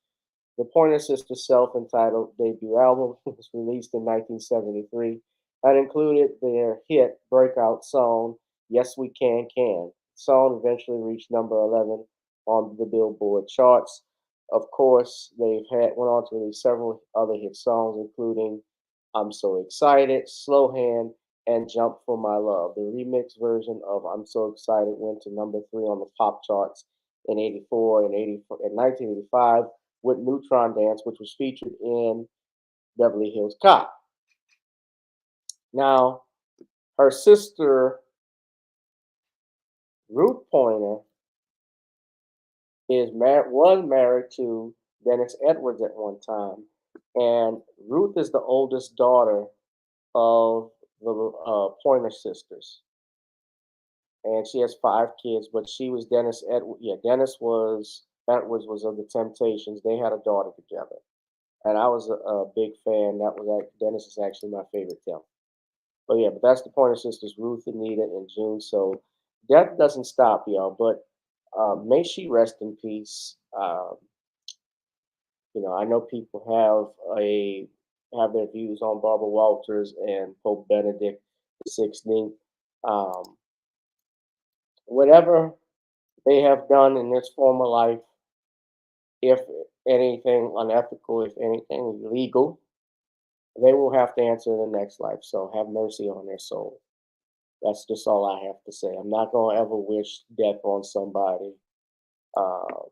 The Pointer Sisters' self-entitled debut album was released in 1973 and included their hit breakout song, Yes We Can Can. The song eventually reached number 11 on the Billboard charts. Of course, went on to release several other hit songs, including I'm So Excited, Slow Hand, and Jump for My Love. The remix version of I'm So Excited went to number 3 on the pop charts in 84 and 1985 with Neutron Dance, which was featured in Beverly Hills Cop. Now, her sister, Ruth Pointer, was married to Dennis Edwards at one time, and Ruth is the oldest daughter of the Pointer sisters, and she has 5 kids. But she was Dennis Edwards. Yeah, Edwards was of the Temptations. They had a daughter together, and I was a big fan. Dennis is actually my favorite film. But yeah, but that's the Pointer Sisters, Ruth, Anita, and June. So death doesn't stop, y'all. But may she rest in peace. I know people have their views on Barbara Walters and Pope Benedict XVI. Whatever they have done in this former life, if anything unethical, if anything illegal, they will have to answer in the next life. So have mercy on their soul. That's just all I have to say. I'm not going to ever wish death on somebody. Uh,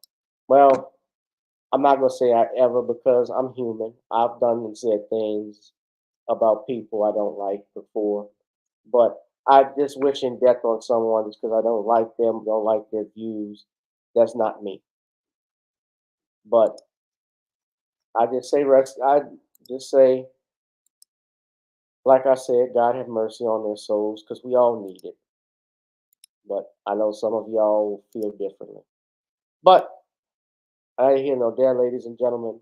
well, I'm not going to say I ever because I'm human. I've done and said things about people I don't like before. But I just wishing death on someone just because I don't like them, don't like their views. That's not me. But I just say, like I said, God have mercy on their souls because we all need it. But I know some of y'all feel differently. But I ain't hear no there, ladies and gentlemen.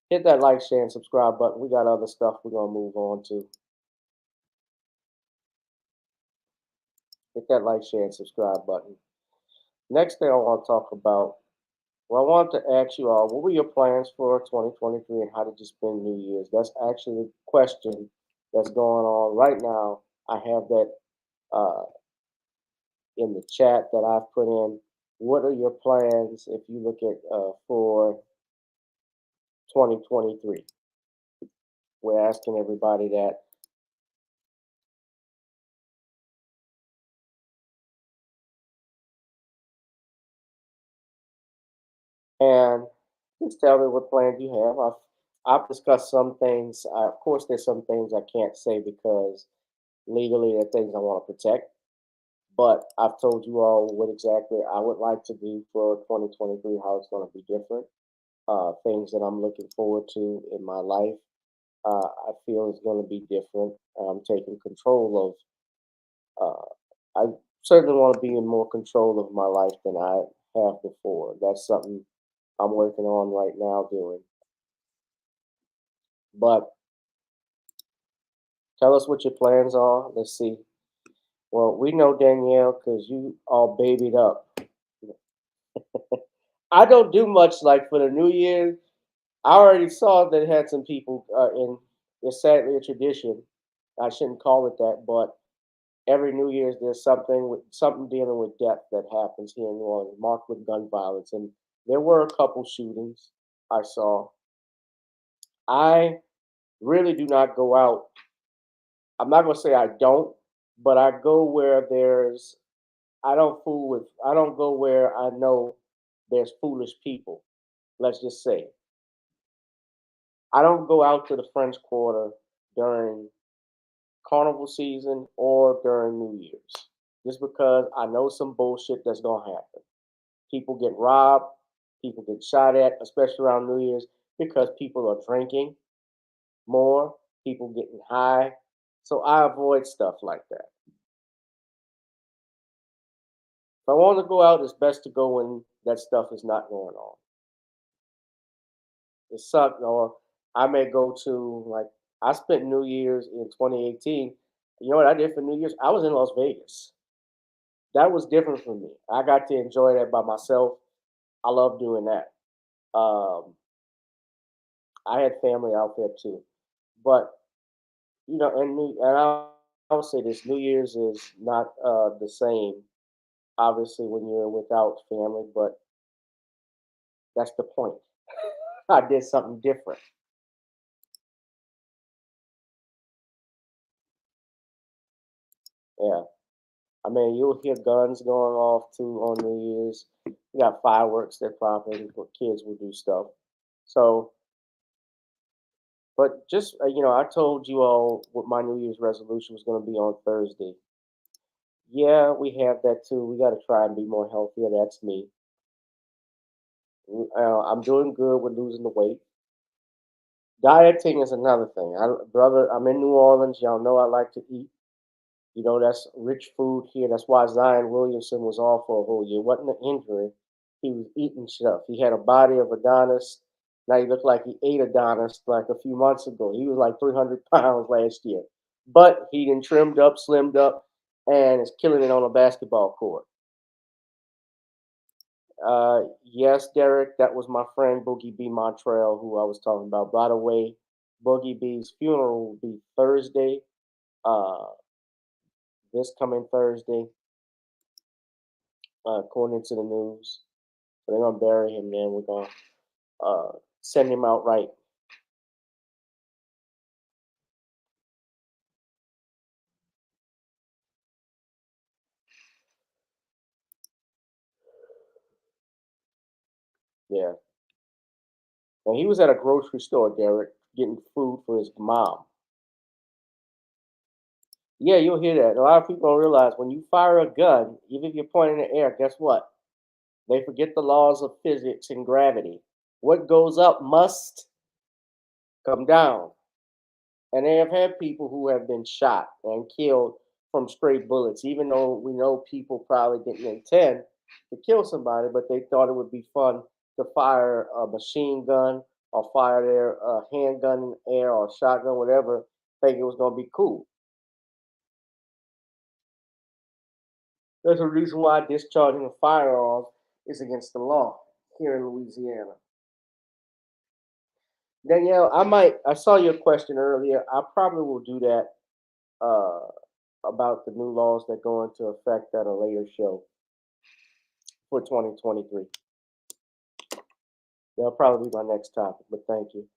Hit that like, share, and subscribe button. We got other stuff we're going to move on to. Hit that like, share, and subscribe button. Next thing I want to talk about, I want to ask you all, what were your plans for 2023 and how did you spend New Year's? That's actually the question that's going on right now. I have that in the chat that I've put in. What are your plans if you look at for 2023? We're asking everybody that. And just tell me what plans you have. I've discussed some things. Of course, there's some things I can't say because legally they're things I want to protect. But I've told you all what exactly I would like to do for 2023, how it's going to be different. Things that I'm looking forward to in my life. I feel it's going to be different. I'm taking control of. I certainly want to be in more control of my life than I have before. That's something I'm working on right now doing. But tell us what your plans are. Let's see. Well, we know Danielle because you all babied up. I don't do much like for the New Year. I already saw that it had some people in. It's sadly a tradition. I shouldn't call it that, but every New Year's there's something dealing with death that happens here in New Orleans, marked with gun violence, and there were a couple shootings I saw. I really do not go out. I'm not gonna say I don't, but I go where there's. I don't fool with. I don't go where I know there's foolish people. Let's just say I don't go out to the French Quarter during carnival season or during New Year's, just because I know some bullshit that's gonna happen. People get robbed, people get shot at, especially around New Year's, because people are drinking more, people getting high. So I avoid stuff like that. If I want to go out, it's best to go when that stuff is not going on. It sucked, or I may go to like I spent New Year's in 2018. You know what I did for New Year's? I was in Las Vegas. That was different for me. I got to enjoy that by myself. I love doing that. I had family out there too, but I'll say this: New Year's is not the same, obviously, when you're without family. But that's the point. I did something different. Yeah, I mean, you'll hear guns going off too on New Year's. You got fireworks that pop in, but kids will do stuff. So, but just I told you all what my New Year's resolution was going to be on Thursday. Yeah, we have that too. We got to try and be more healthier. That's me. I'm doing good with losing the weight. Dieting is another thing. Brother, I'm in New Orleans. Y'all know I like to eat. That's rich food here. That's why Zion Williamson was off for a whole year. It wasn't an injury. He was eating stuff. He had a body of Adonis. Now he looked like he ate Adonis like a few months ago. He was like 300 pounds last year. But he then trimmed up, slimmed up, and is killing it on a basketball court. Yes, Derek, that was my friend Boogie B. Montreal who I was talking about. By the way, Boogie B's funeral will be Thursday, uh, this coming Thursday, according to the news. So they're gonna bury him. Then we're gonna send him out right. Yeah, and he was at a grocery store, Derek, getting food for his mom. Yeah, you'll hear that. A lot of people don't realize when you fire a gun, even if you're pointing in the air, guess what? They forget the laws of physics and gravity. What goes up must come down. And they have had people who have been shot and killed from stray bullets, even though we know people probably didn't intend to kill somebody, but they thought it would be fun to fire a machine gun or fire their handgun in the air or shotgun, whatever, think it was going to be cool. There's a reason why discharging a firearm is against the law here in Louisiana. Danielle, I saw your question earlier. I probably will do that uh, about the new laws that go into effect at a later show for 2023. That'll probably be my next topic, but thank you.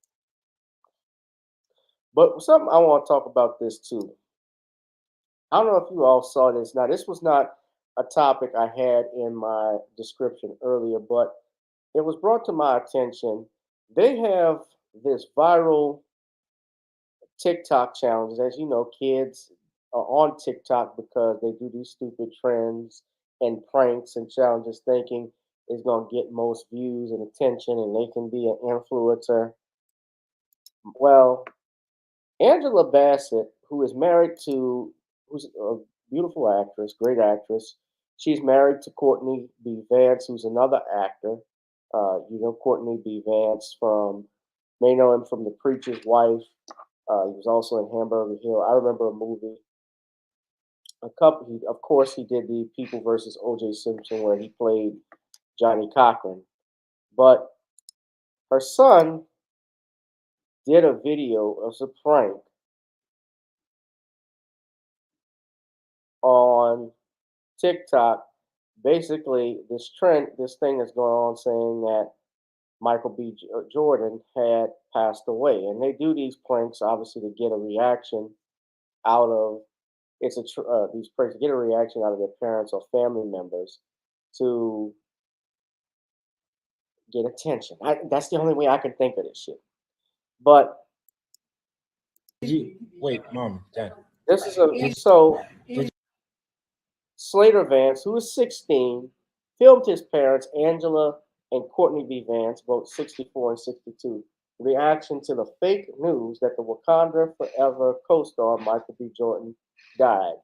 But something I want to talk about this too. I don't know if you all saw this. Now, this was not a topic I had in my description earlier, but it was brought to my attention. They have this viral TikTok challenges. As you know, kids are on TikTok because they do these stupid trends and pranks and challenges, thinking it's going to get most views and attention and they can be an influencer. Well, Angela Bassett, who's a beautiful actress, great actress, she's married to Courtney B. Vance, who's another actor. Courtney B. Vance may know him from The Preacher's Wife. He was also in Hamburger Hill. I remember a movie. Of course, he did the People versus O.J. Simpson, where he played Johnny Cochran. But her son did a video of a prank TikTok, basically this thing is going on saying that Michael B. Jordan had passed away, and they do these pranks obviously to get a reaction out of these pranks to get a reaction out of their parents or family members to get attention. That's the only way I can think of this shit. But Wait, Mom, Dad. this is so Slater Vance, who was 16, filmed his parents, Angela and Courtney B. Vance, both 64 and 62, reaction to the fake news that the Wakanda Forever co-star Michael B. Jordan died.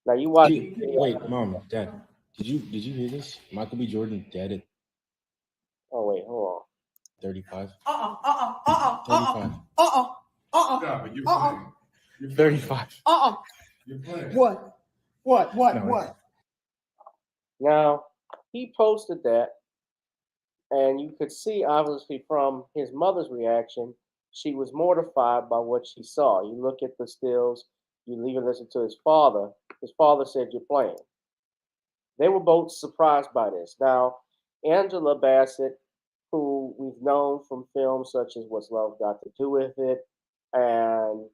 Now you watch. Wait, Mom, Dad. Did you hear this? Michael B. Jordan dead at Oh wait, hold on. 35. 35. What? Now he posted that, and you could see obviously from his mother's reaction, she was mortified by what she saw. You look at the stills, you even listen to his father. His father said, "You're playing." They were both surprised by this. Now, Angela Bassett, who we've known from films such as What's Love Got to Do with It and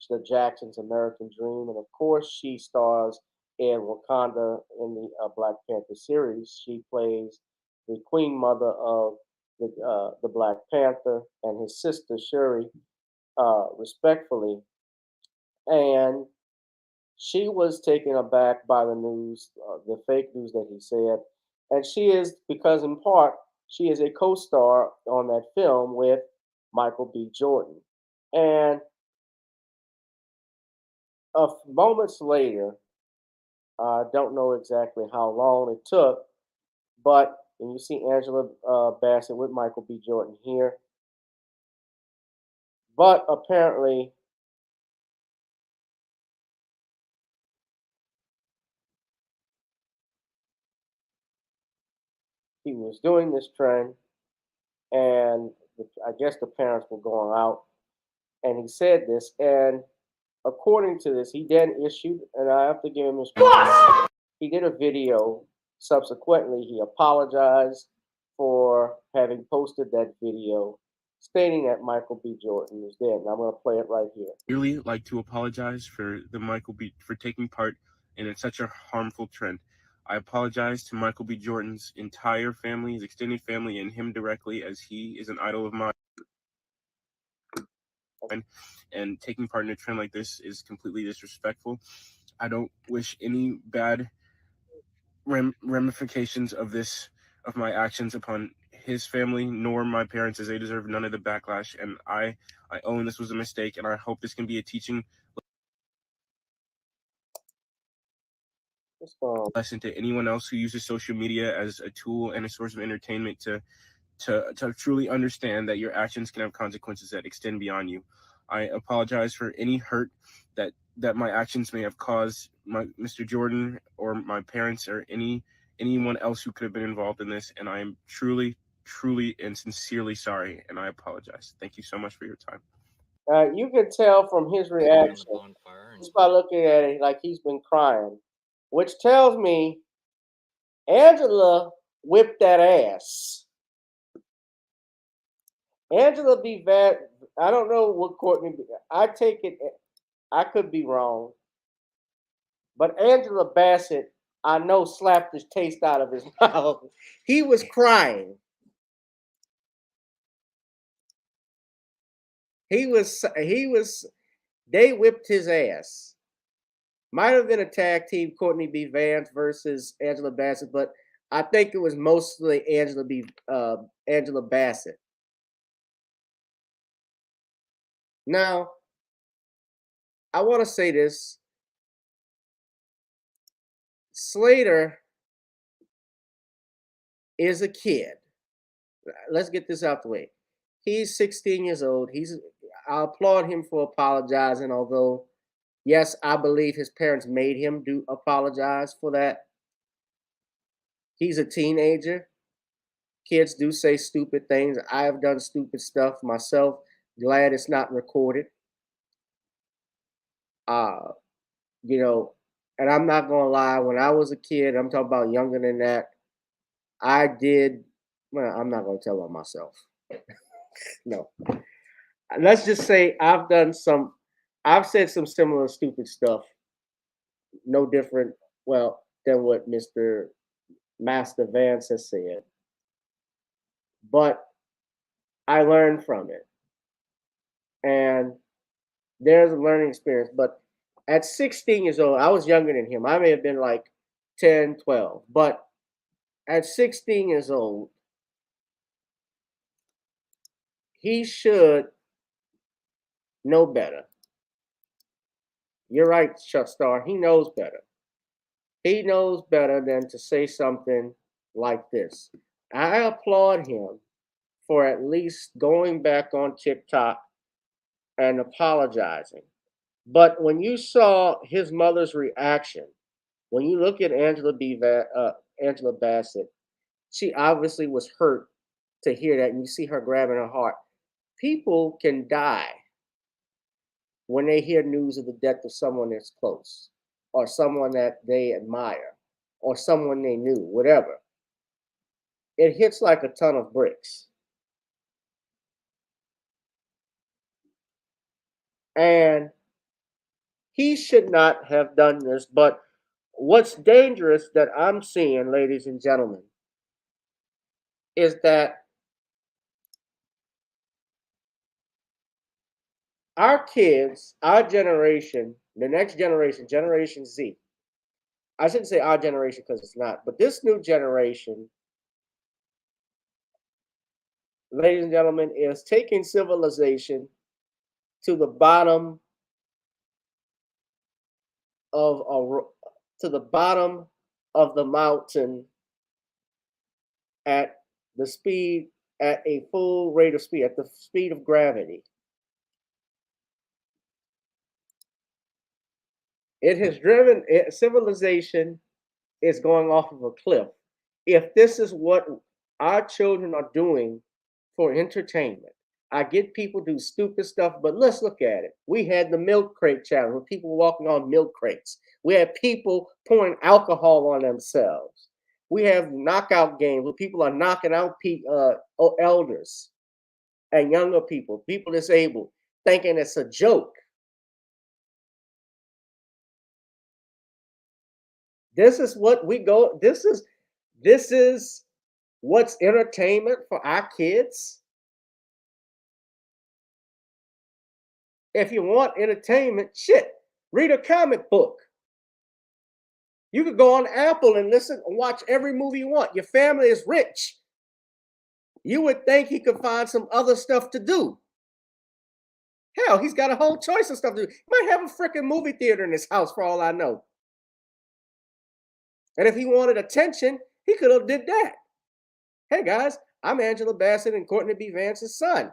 the Jackson's American Dream, and of course, she stars in Wakanda in the Black Panther series. She plays the Queen Mother of the Black Panther and his sister Shuri, respectfully. And she was taken aback by the news, the fake news that he said, and she is because in part she is a co-star on that film with Michael B. Jordan, and moments later, I don't know exactly how long it took, but and you see Angela Bassett with Michael B. Jordan here, but apparently he was doing this trend, and I guess the parents were going out, and he said this, and according to this, he then issued, and I have to give him his props. He did a video. Subsequently, he apologized for having posted that video, stating that Michael B. Jordan is dead. And I'm going to play it right here. Really like to apologize for for taking part in such a harmful trend. I apologize to Michael B. Jordan's entire family, his extended family, and him directly, as he is an idol of mine. And taking part in a trend like this is completely disrespectful. I don't wish any bad ramifications of my actions upon his family nor my parents, as they deserve none of the backlash. And I own this was a mistake, and I hope this can be a teaching lesson to anyone else who uses social media as a tool and a source of entertainment to truly understand that your actions can have consequences that extend beyond you. I apologize for any hurt that my actions may have caused Mr. Jordan or my parents or anyone else who could have been involved in this, and I am truly and sincerely sorry, and I apologize. Thank you so much for your time. You can tell from his reaction just by looking at it like he's been crying, which tells me Angela whipped that ass. Angela B. I don't know what Courtney. I take it. I could be wrong, but Angela Bassett, I know, slapped the taste out of his mouth. He was crying. He was. They whipped his ass. Might have been a tag team, Courtney B. Vance versus Angela Bassett, but I think it was mostly Angela Bassett. Now, I want to say this. Slater is a kid. Let's get this out the way. He's 16 years old. I applaud him for apologizing, although, yes, I believe his parents made him apologize for that. He's a teenager. Kids do say stupid things. I have done stupid stuff myself. Glad it's not recorded. and I'm not gonna lie, when I was a kid, I'm talking about younger than that, I did. Well, I'm not gonna tell on myself. No, let's just say I've said some similar stupid stuff, no different, well, than what Mr. Master Vance has said, but I learned from it, and there's a learning experience. But at 16 years old, I was younger than him. I may have been like 10, 12, but at 16 years old, he should know better. You're right, Chuck Star. He knows better. He knows better than to say something like this. I applaud him for at least going back on TikTok and apologizing. But when you saw his mother's reaction, when you look at Angela Bassett, she obviously was hurt to hear that, and you see her grabbing her heart. People can die when they hear news of the death of someone that's close, or someone that they admire, or someone they knew, whatever. It hits like a ton of bricks. And he should not have done this. But what's dangerous that I'm seeing, ladies and gentlemen, is that our kids, our generation, the next generation, Generation Z, I shouldn't say our generation because it's not, but this new generation, ladies and gentlemen, is taking civilization to the bottom of the mountain at the speed, at a full rate of speed, at the speed of gravity. It has driven civilization is going off of a cliff. If this is what our children are doing for entertainment, I get people do stupid stuff, but let's look at it. We had the milk crate challenge with people walking on milk crates. We had people pouring alcohol on themselves. We have knockout games where people are knocking out elders and younger people disabled, thinking it's a joke. This is what we go. This is what's entertainment for our kids. If you want entertainment, shit, read a comic book. You could go on Apple and listen and watch every movie you want. Your family is rich. You would think he could find some other stuff to do. Hell, he's got a whole choice of stuff to do. He might have a freaking movie theater in his house for all I know. And if he wanted attention, he could have did that. Hey guys, I'm Angela Bassett and Courtney B. Vance's son.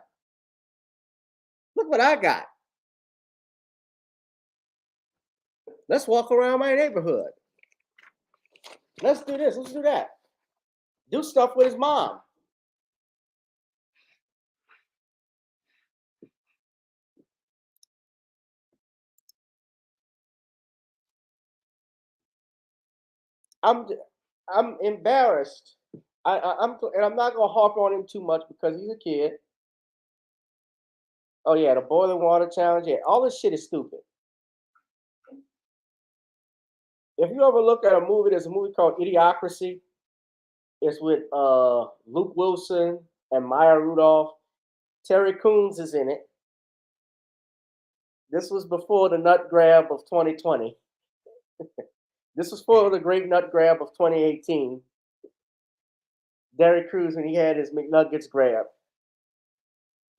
Look what I got. Let's walk around my neighborhood. Let's do this. Let's do that. Do stuff with his mom. I'm embarrassed. And I'm not gonna harp on him too much because he's a kid. Oh yeah, the boiling water challenge. Yeah, all this shit is stupid. If you ever look at a movie, there's a movie called Idiocracy. It's with Luke Wilson and Maya Rudolph. Terry Crews is in it. This was before the nut grab of 2020. This was for the great nut grab of 2018. Terry Crews when he had his McNuggets grab.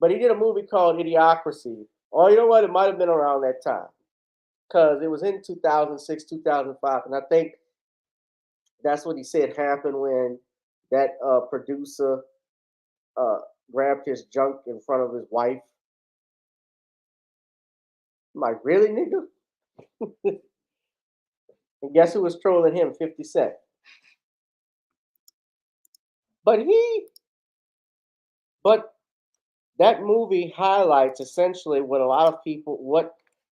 But he did a movie called Idiocracy. Oh, you know what? It might have been around that time. Because it was in 2006, 2005. And I think that's what he said happened when that producer grabbed his junk in front of his wife. I'm like, really, nigga? And guess who was trolling him? 50 Cent. But that movie highlights essentially what a lot of people,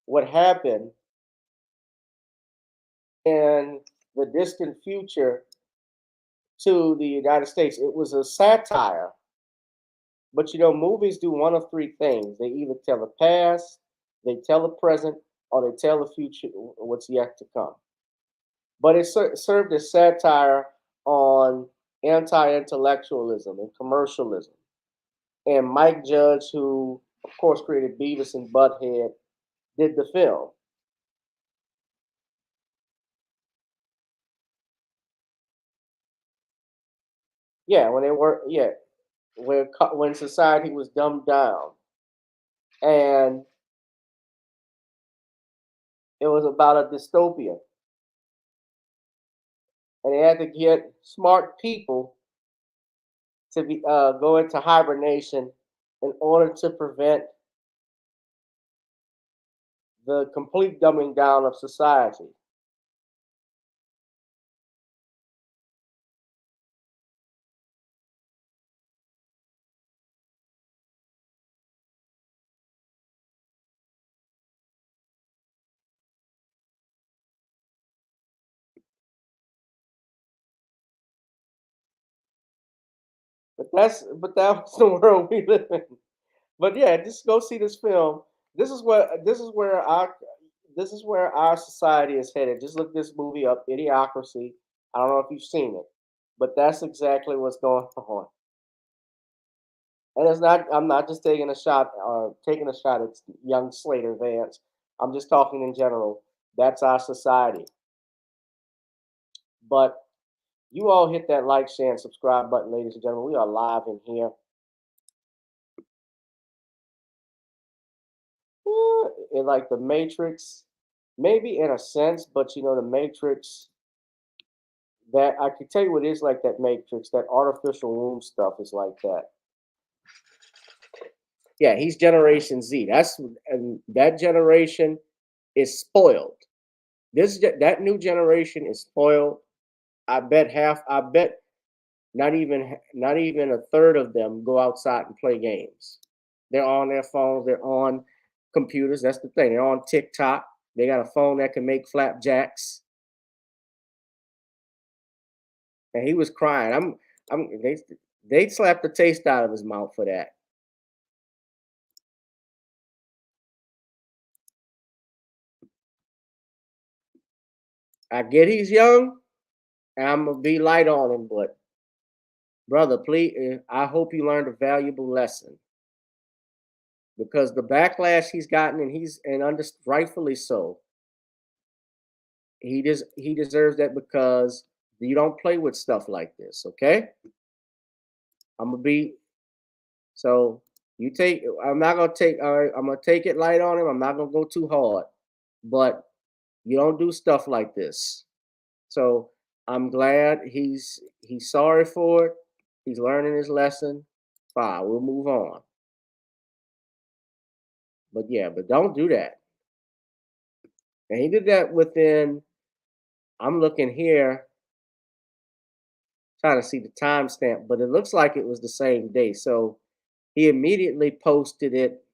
what happened in the distant future to the United States. It was a satire. But movies do one of three things. They either tell the past, they tell the present, or they tell the future, what's yet to come. But it served as satire on anti-intellectualism and commercialism. And Mike Judge, who of course created Beavis and Butthead, did the film. Yeah, when they were when society was dumbed down, and it was about a dystopia, and they had to get smart people to be go into hibernation in order to prevent the complete dumbing down of society. But that was the world we live in. But yeah, just go see this film. This is where our society is headed. Just look this movie up, Idiocracy. I don't know if you've seen it, but that's exactly what's going on. And it's not. I'm not just taking a shot at young Slater Vance. I'm just talking in general. That's our society. But you all hit that like, share, and subscribe button, ladies and gentlemen. We are live in here. In like the Matrix, maybe in a sense, but the Matrix. That I can tell you what it is like that Matrix. That artificial womb stuff is like that. Yeah, he's Generation Z. And that generation is spoiled. That new generation is spoiled. I bet not even a third of them go outside and play games. They're on their phones, they're on computers. That's the thing. They're on TikTok. They got a phone that can make flapjacks. And he was crying. They slapped the taste out of his mouth for that. I get he's young, and I'm gonna be light on him, but brother, please, I hope you learned a valuable lesson, because the backlash he's gotten, and rightfully so. He deserves that, because you don't play with stuff like this, okay? I'm gonna be so you take. I'm not gonna take. All right, I'm gonna take it light on him. I'm not gonna go too hard, but you don't do stuff like this. So I'm glad he's sorry for it. He's learning his lesson. Fine, we'll move on. But yeah, but don't do that. And he did that within. I'm looking here, trying to see the timestamp, but it looks like it was the same day. So he immediately posted it.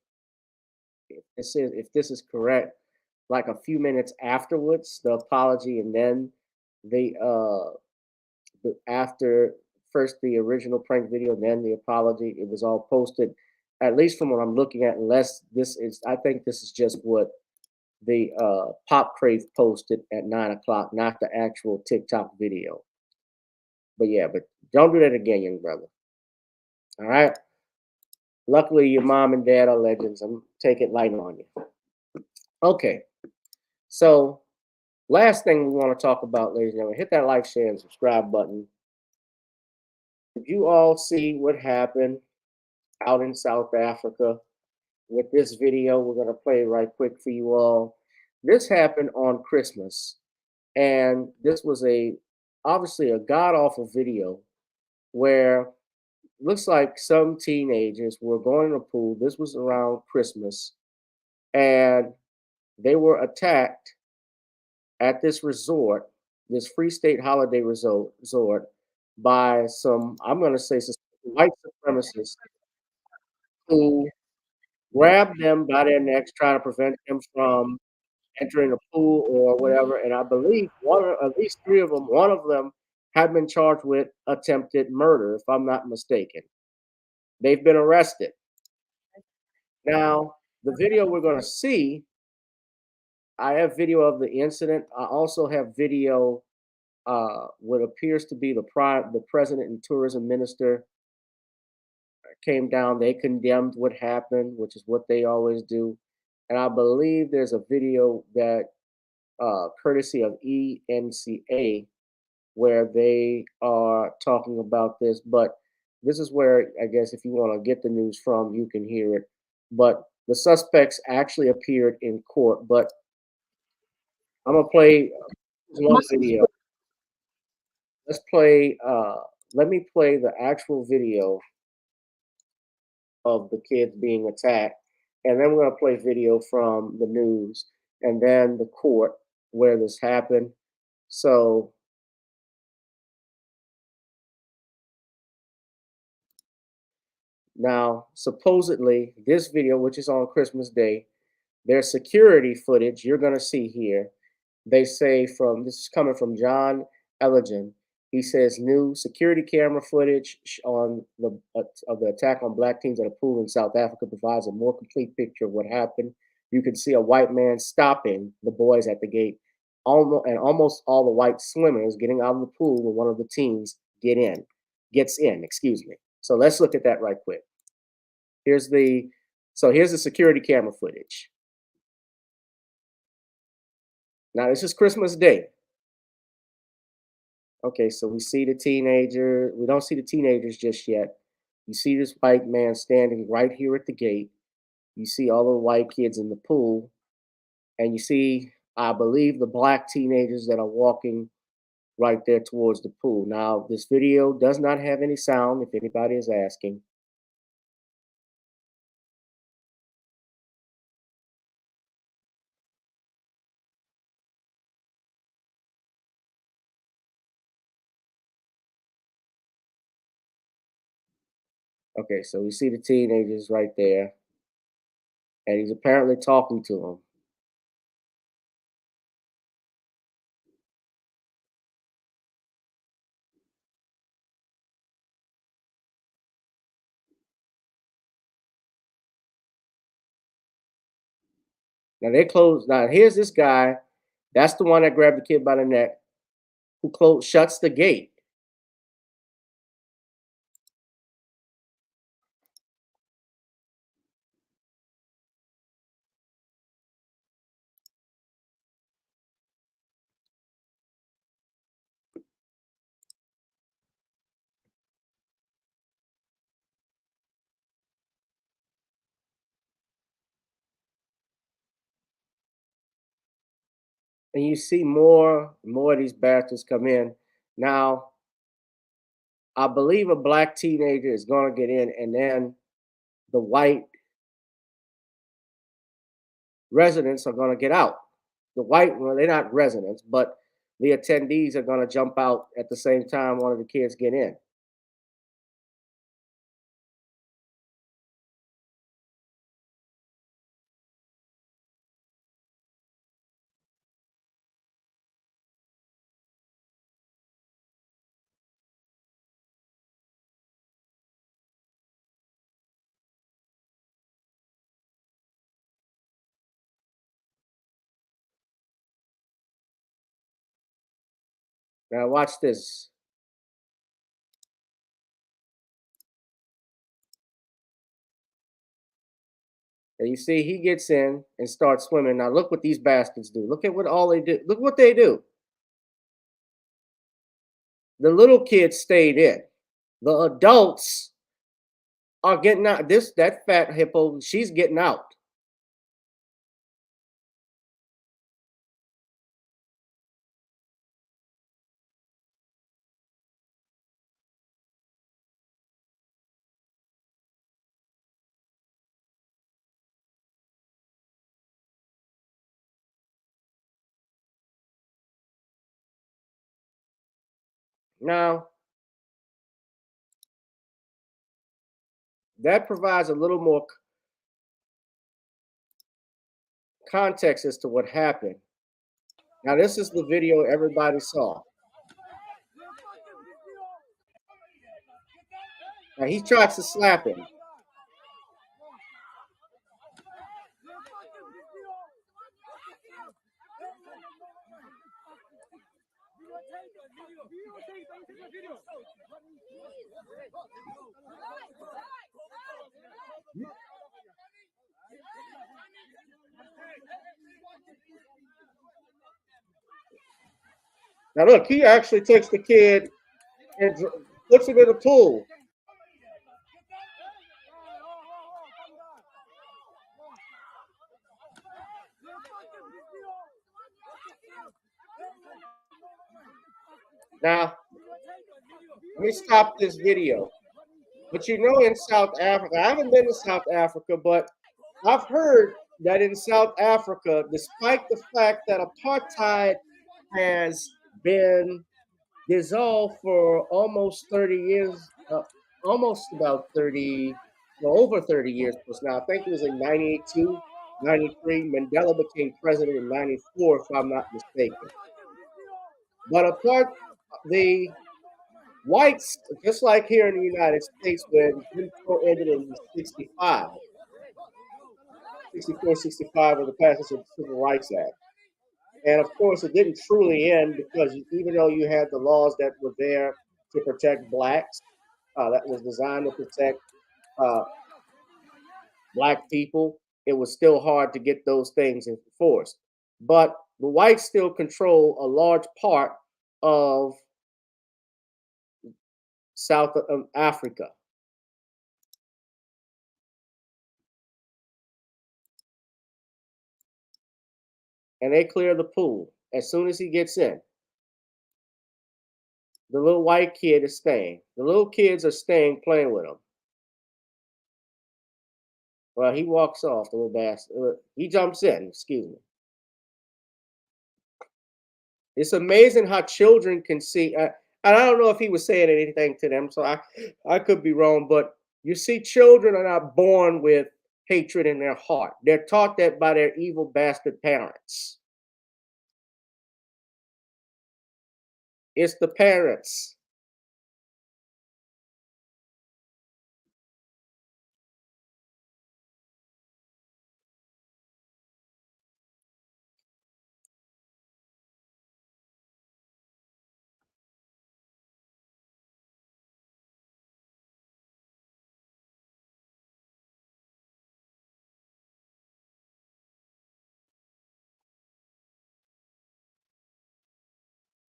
If this is correct, like a few minutes afterwards, the apology, and then the after first the original prank video, then the apology. It was all posted, at least from what I'm looking at. Unless I think this is just what the Pop Crave posted at 9 o'clock, not the actual TikTok video. But yeah, but don't do that again, young brother. All right. Luckily, your mom and dad are legends. I'm taking it light on you. Okay. So, last thing we want to talk about, ladies and gentlemen, hit that like, share, and subscribe button. Did you all see what happened out in South Africa with this video? We're going to play it right quick for you all. This happened on Christmas, and this was obviously a god-awful video where looks like some teenagers were going to the pool. This was around Christmas, and they were attacked at this resort, this Free State holiday resort, by some, I'm going to say, white supremacists who grabbed them by their necks, trying to prevent them from entering the pool or whatever. And I believe at least three of them, one of them have been charged with attempted murder, if I'm not mistaken. They've been arrested. Now, the video we're going to see, I have video of the incident. I also have video what appears to be the president and tourism minister came down. They condemned what happened, which is what they always do. And I believe there's a video that courtesy of ENCA where they are talking about this. But this is where I guess if you want to get the news from, you can hear it. But the suspects actually appeared in court. But I'm gonna play one video. Let's play. Let me play the actual video of the kids being attacked, and then we're gonna play video from the news, and then the court where this happened. So now, supposedly, this video, which is on Christmas Day, there's security footage you're gonna see here. They say this is coming from John Elligan. He says new security camera footage on of the attack on black teens at a pool in South Africa provides a more complete picture of what happened. You can see a white man stopping the boys at the gate, almost all the white swimmers getting out of the pool when one of the teens gets in. Excuse me. So let's look at that right quick. Here's the security camera footage. Now this is Christmas Day. Okay, so we see the teenager. We don't see the teenagers just yet. You see this white man standing right here at the gate. You see all the white kids in the pool. And you see, I believe, the black teenagers that are walking right there towards the pool. Now, this video does not have any sound, if anybody is asking. Okay, so we see the teenagers right there. And he's apparently talking to them. Now they close. Now here's this guy. That's the one that grabbed the kid by the neck, who shuts the gate. And you see more of these bastards come in. Now, I believe a black teenager is going to get in, and then the white residents are going to get out. Well, they're not residents, but the attendees are going to jump out at the same time one of the kids get in. Now watch this. And you see he gets in and starts swimming. Now look what these bastards do. Look at what all they do. Look what they do. The little kids stayed in. The adults are getting out. That fat hippo, she's getting out. Now, that provides a little more context as to what happened. Now, this is the video everybody saw. Now, he tries to slap him. Now, look, he actually takes the kid and puts him in a pool. Now, let me stop this video. But you know, in South Africa, I haven't been to South Africa, but I've heard that in South Africa, despite the fact that apartheid has been dissolved for almost 30 years, almost about 30, well, over 30 years plus now. I think it was in 92, 93. Mandela became president in 94, if I'm not mistaken. But the whites, just like here in the United States, when Jim Crow ended in 65, 64, 65 with the passage of the Civil Rights Act. And of course, it didn't truly end because even though you had the laws that were there to protect blacks, that was designed to protect black people, it was still hard to get those things enforced. But the whites still control a large part of South Africa. And they clear the pool as soon as he gets in. The little white kid is staying. The little kids are staying, playing with him. Well, he walks off, the little bastard. He jumps in, excuse me. It's amazing how children can see. And I don't know if he was saying anything to them, so I could be wrong, but you see, children are not born with hatred in their heart. They're taught that by their evil bastard parents. It's the parents.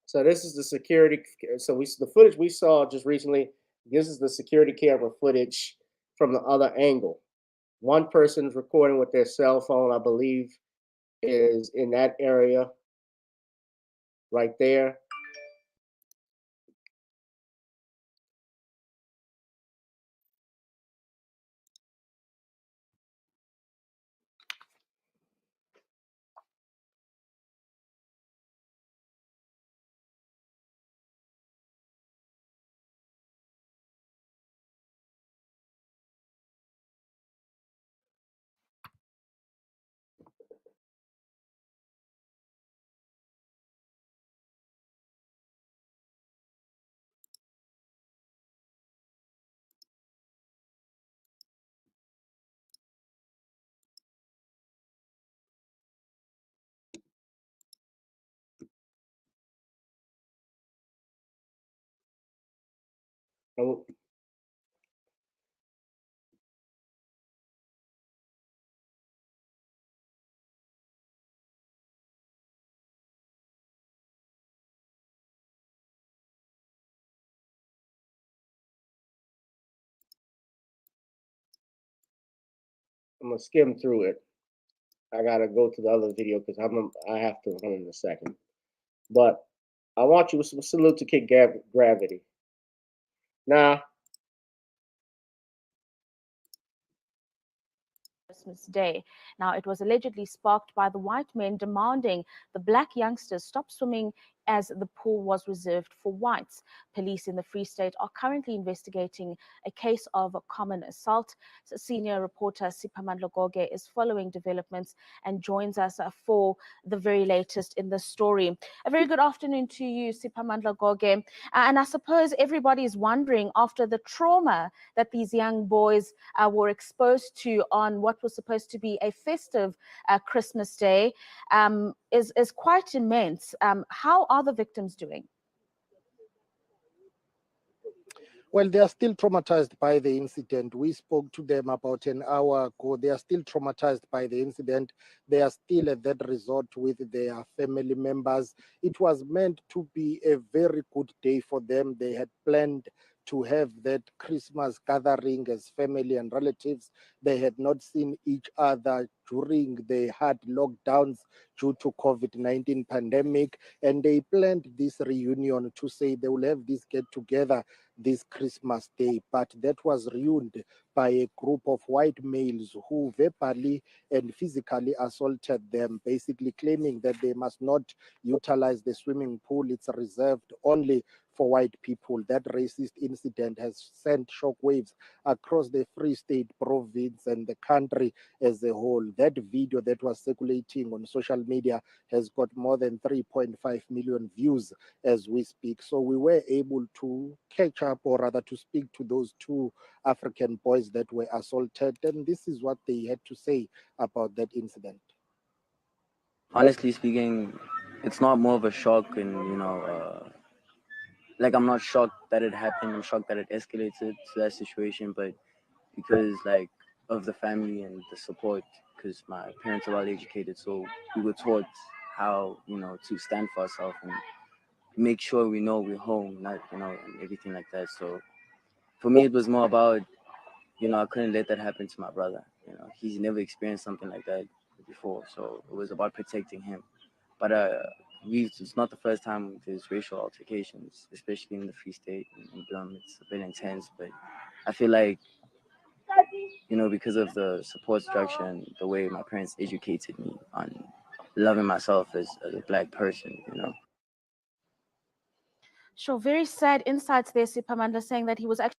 So this is the security. So the footage we saw just recently. This is the security camera footage from the other angle. One person's recording with their cell phone, I believe, is in that area right there. I'm gonna skim through it. I gotta go to the other video because I have to run in a second. But I want you to salute to kick gravity. Now, Christmas Day. Now, it was allegedly sparked by the white men demanding the black youngsters stop swimming as the pool was reserved for whites. Police in the Free State are currently investigating a case of common assault. So senior reporter Siphamandla Goge is following developments and joins us for the very latest in the story. A very good afternoon to you, Siphamandla Goge. And I suppose everybody is wondering, after the trauma that these young boys were exposed to on what was supposed to be a festive Christmas Day, is quite immense. How are the victims doing? Well, they are still traumatized by the incident. We spoke to them about an hour ago. They are still traumatized by the incident. They are still at that resort with their family members. It was meant to be a very good day for them. They had planned to have that Christmas gathering as family and relatives. They had not seen each other during the hard lockdowns due to COVID-19 pandemic, and they planned this reunion to say they will have this get together this Christmas Day, but that was ruined by a group of white males who verbally and physically assaulted them, basically claiming that they must not utilize the swimming pool. It's reserved only for white people. That racist incident has sent shockwaves across the Free State province and the country as a whole. That video that was circulating on social media has got more than 3.5 million views as we speak. So we were able to catch up, or rather to speak to those two African boys that were assaulted, and this is what they had to say about that incident. Honestly speaking, it's not more of a shock, and like, I'm not shocked that it happened. I'm shocked that it escalated to that situation, but because, like, of the family and the support, because my parents are well educated, so we were taught how, to stand for ourselves and make sure we know we're home, not, and everything like that. So for me, it was more about, I couldn't let that happen to my brother. He's never experienced something like that before, so it was about protecting him. But it's not the first time there's racial altercations, especially in the Free State and Blum. It's a bit intense, but I feel like, because of the support structure and the way my parents educated me on loving myself as a black person. Sure, very sad insights there, Siphamandla, saying that he was actually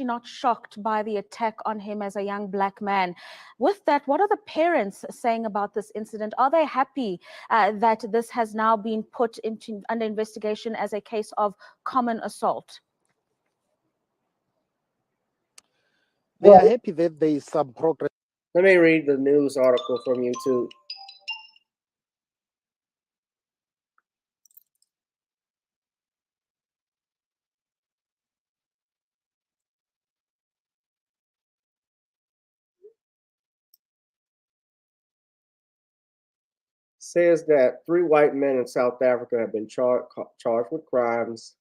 not shocked by the attack on him as a young black man. With that, what are the parents saying about this incident? Are they happy that this has now been put under investigation as a case of common assault? They are happy that there is some progress. Let me read the news article from YouTube. Says that 3 white men in South Africa have been charged with crimes,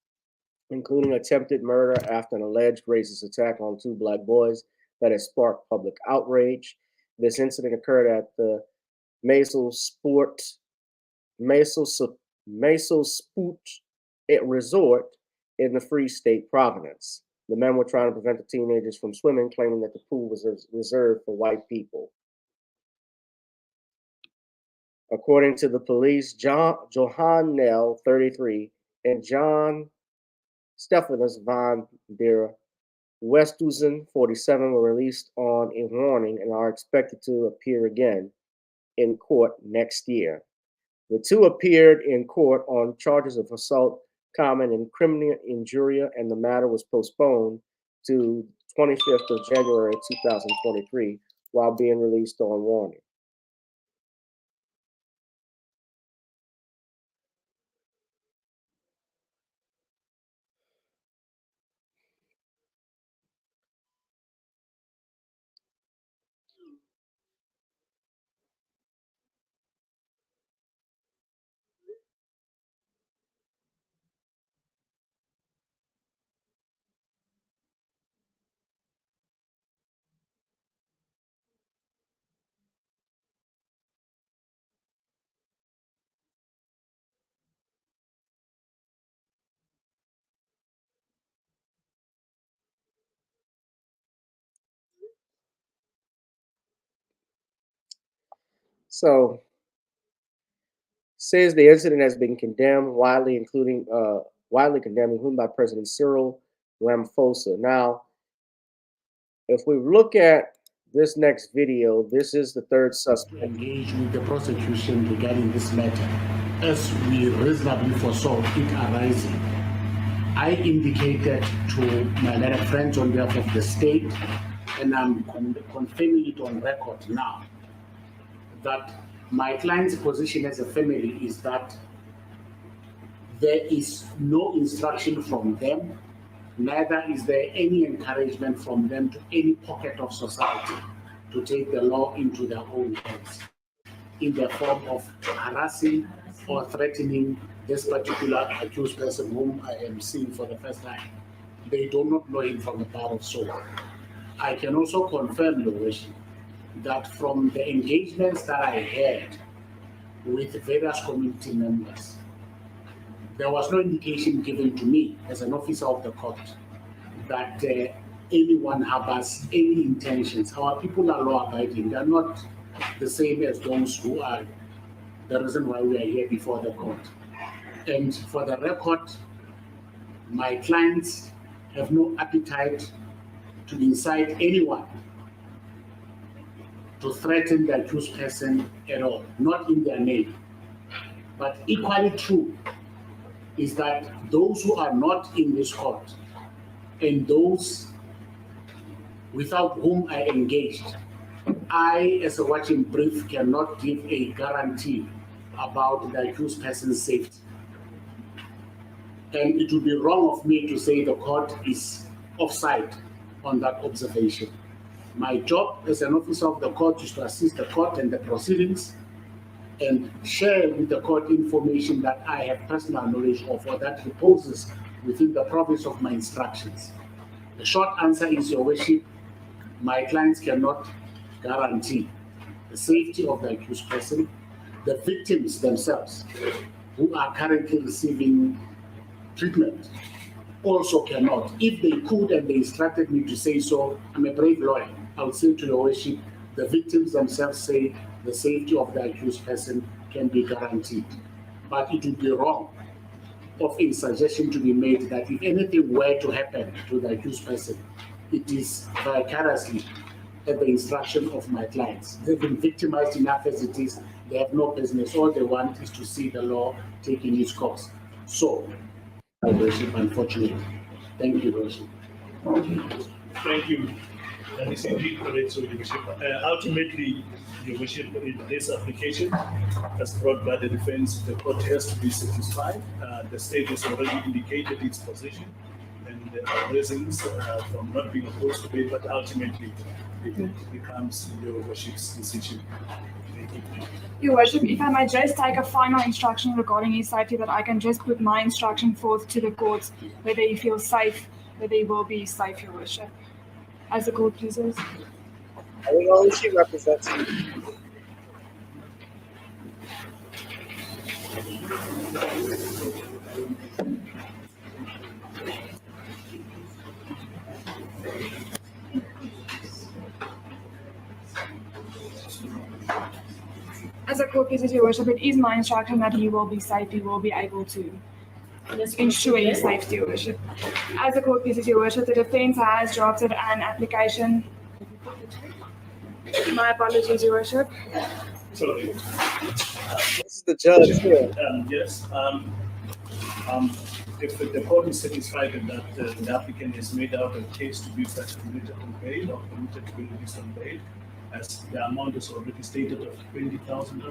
including attempted murder after an alleged racist attack on 2 black boys that has sparked public outrage. This incident occurred at the Mesel Spoot Resort in the Free State Province. The men were trying to prevent the teenagers from swimming, claiming that the pool was reserved for white people. According to the police, Johan Nell, 33, and John Stephanus van der Westhuizen, 47, were released on a warning and are expected to appear again in court next year. The 2 appeared in court on charges of assault, common and criminal injuria, and the matter was postponed to 25th of January 2023 while being released on warning. So says the incident has been condemned widely, widely condemned, including by President Cyril Ramaphosa. Now, if we look at this next video, this is the third suspect. Engage with the prosecution regarding this matter, as we reasonably foresaw it arising. I indicated to my learned friends on behalf of the state, and I'm confirming it on record now, that my client's position as a family is that there is no instruction from them, neither is there any encouragement from them to any pocket of society to take the law into their own hands in the form of harassing or threatening this particular accused person whom I am seeing for the first time. They do not know him from a bar of soap. I can also confirm, Your Worship, that from the engagements that I had with various community members, there was no indication given to me as an officer of the court that anyone harbors any intentions. Our people are law-abiding. They're not the same as those who are the reason why we are here before the court. And for the record, my clients have no appetite to incite anyone to threaten the accused person at all, not in their name. But equally true is that those who are not in this court and those without whom I engaged, I, as a watching brief, cannot give a guarantee about the accused person's safety. And it would be wrong of me to say the court is offside on that observation. My job as an officer of the court is to assist the court and the proceedings and share with the court information that I have personal knowledge of or that reposes within the province of my instructions. The short answer is, Your Worship, my clients cannot guarantee the safety of the accused person. The victims themselves, who are currently receiving treatment, also cannot. If they could and they instructed me to say so, I'm a brave lawyer. I would say to Your Worship, the victims themselves say the safety of the accused person can be guaranteed. But it would be wrong of a suggestion to be made that if anything were to happen to the accused person, it is vicariously at the instruction of my clients. They've been victimized enough as it is. They have no business. All they want is to see the law taking its course. So, Your Worship, unfortunately. Thank you, Your Worship. Thank you. That is indeed correct, so Your Worship. Ultimately, Your Worship, in this application, as brought by the defense, the court has to be satisfied. The state has already indicated its position and the reasons from not being opposed to it, but ultimately it becomes Your Worship's decision. Thank you. Your Worship, if I might just take a final instruction regarding his safety, that I can just put my instruction forth to the courts, whether he feels safe, whether he will be safe, Your Worship. As the court pleases. I will only she represents you. As a court pleases, Your Worship, it is my instruction that he will be safe, he will be able to ensure his safety, Your Worship. As the court pleases, Your Worship, the defense has drafted an application. My apologies, Your Worship. Sorry. This is the judge here. Yes. If the court is satisfied that the applicant has made out a case to be permitted on bail or permitted to be released on bail, as the amount is already stated of 20,000,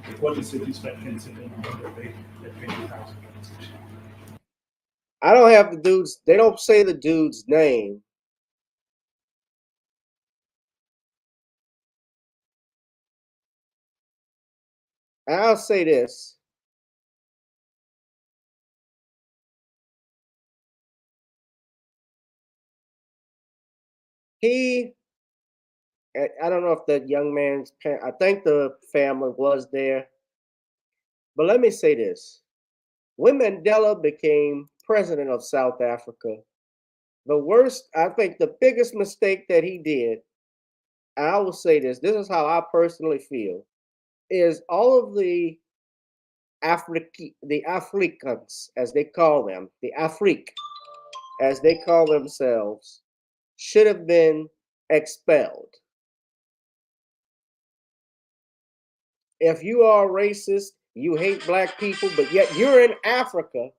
the court is satisfied and set an amount of bail at 20,000. I don't have the dude's, they don't say the dude's name. I'll say this. I don't know if that young man's parent, I think the family was there. But let me say this. When Mandela became president of South Africa, the worst, I think the biggest mistake that he did, I will say this is how I personally feel, is all of the the Africans, as they call them, the Afrique, as they call themselves, should have been expelled. If you are racist, you hate black people, but yet you're in Africa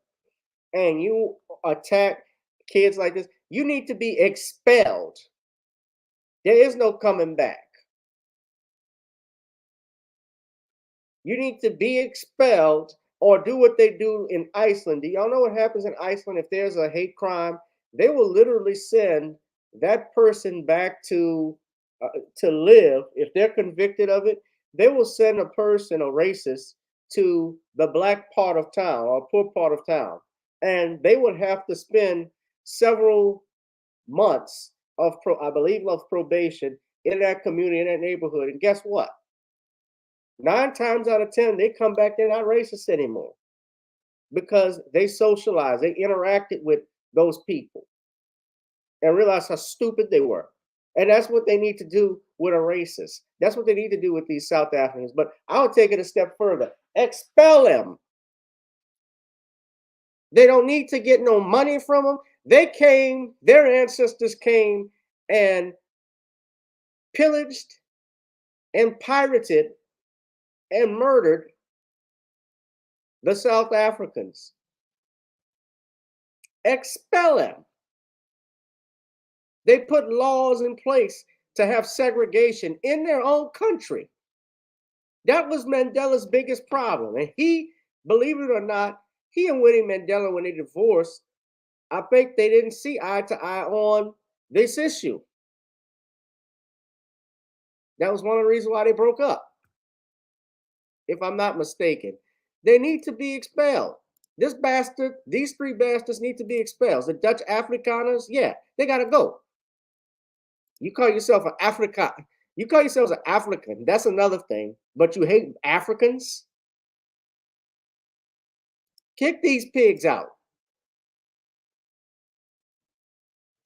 and you attack kids like this, you need to be expelled. There is no coming back. You need to be expelled or do what they do in Iceland. Do y'all know what happens in Iceland if there's a hate crime? They will literally send that person back to live. If they're convicted of it, they will send a person, a racist, to the black part of town or poor part of town. And they would have to spend several months of, I believe, of probation in that community, in that neighborhood. And guess what? 9 times out of 10, they come back, they're not racist anymore because they socialized, they interacted with those people and realized how stupid they were. And that's what they need to do with a racist. That's what they need to do with these South Africans. But I'll take it a step further. Expel them. They don't need to get no money from them. They came, their ancestors came and pillaged and pirated and murdered the South Africans. Expel them. They put laws in place to have segregation in their own country. That was Mandela's biggest problem. And he, believe it or not, he and Winnie Mandela, when they divorced, I think they didn't see eye to eye on this issue. That was one of the reasons why they broke up, if I'm not mistaken. They need to be expelled. This bastard, these 3 bastards need to be expelled. The Dutch Afrikaners, yeah, they gotta go. You call yourself an African. You call yourselves an African. That's another thing. But you hate Africans? Kick these pigs out.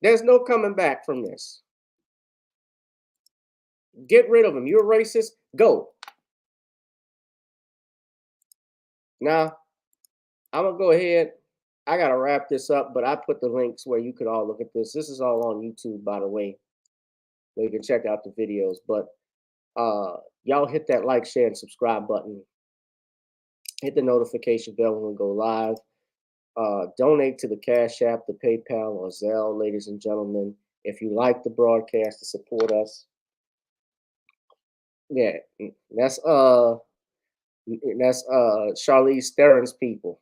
There's no coming back from this. Get rid of them. You're a racist. Go. Now, I'm going to go ahead. I got to wrap this up, but I put the links where you could all look at this. This is all on YouTube, by the way. So you can check out the videos. But y'all hit that like, share, and subscribe button. Hit the notification bell when we go live. Donate to the Cash App, the PayPal, or Zelle, ladies and gentlemen. If you like the broadcast, to support us. Yeah, that's Charlize Theron's people.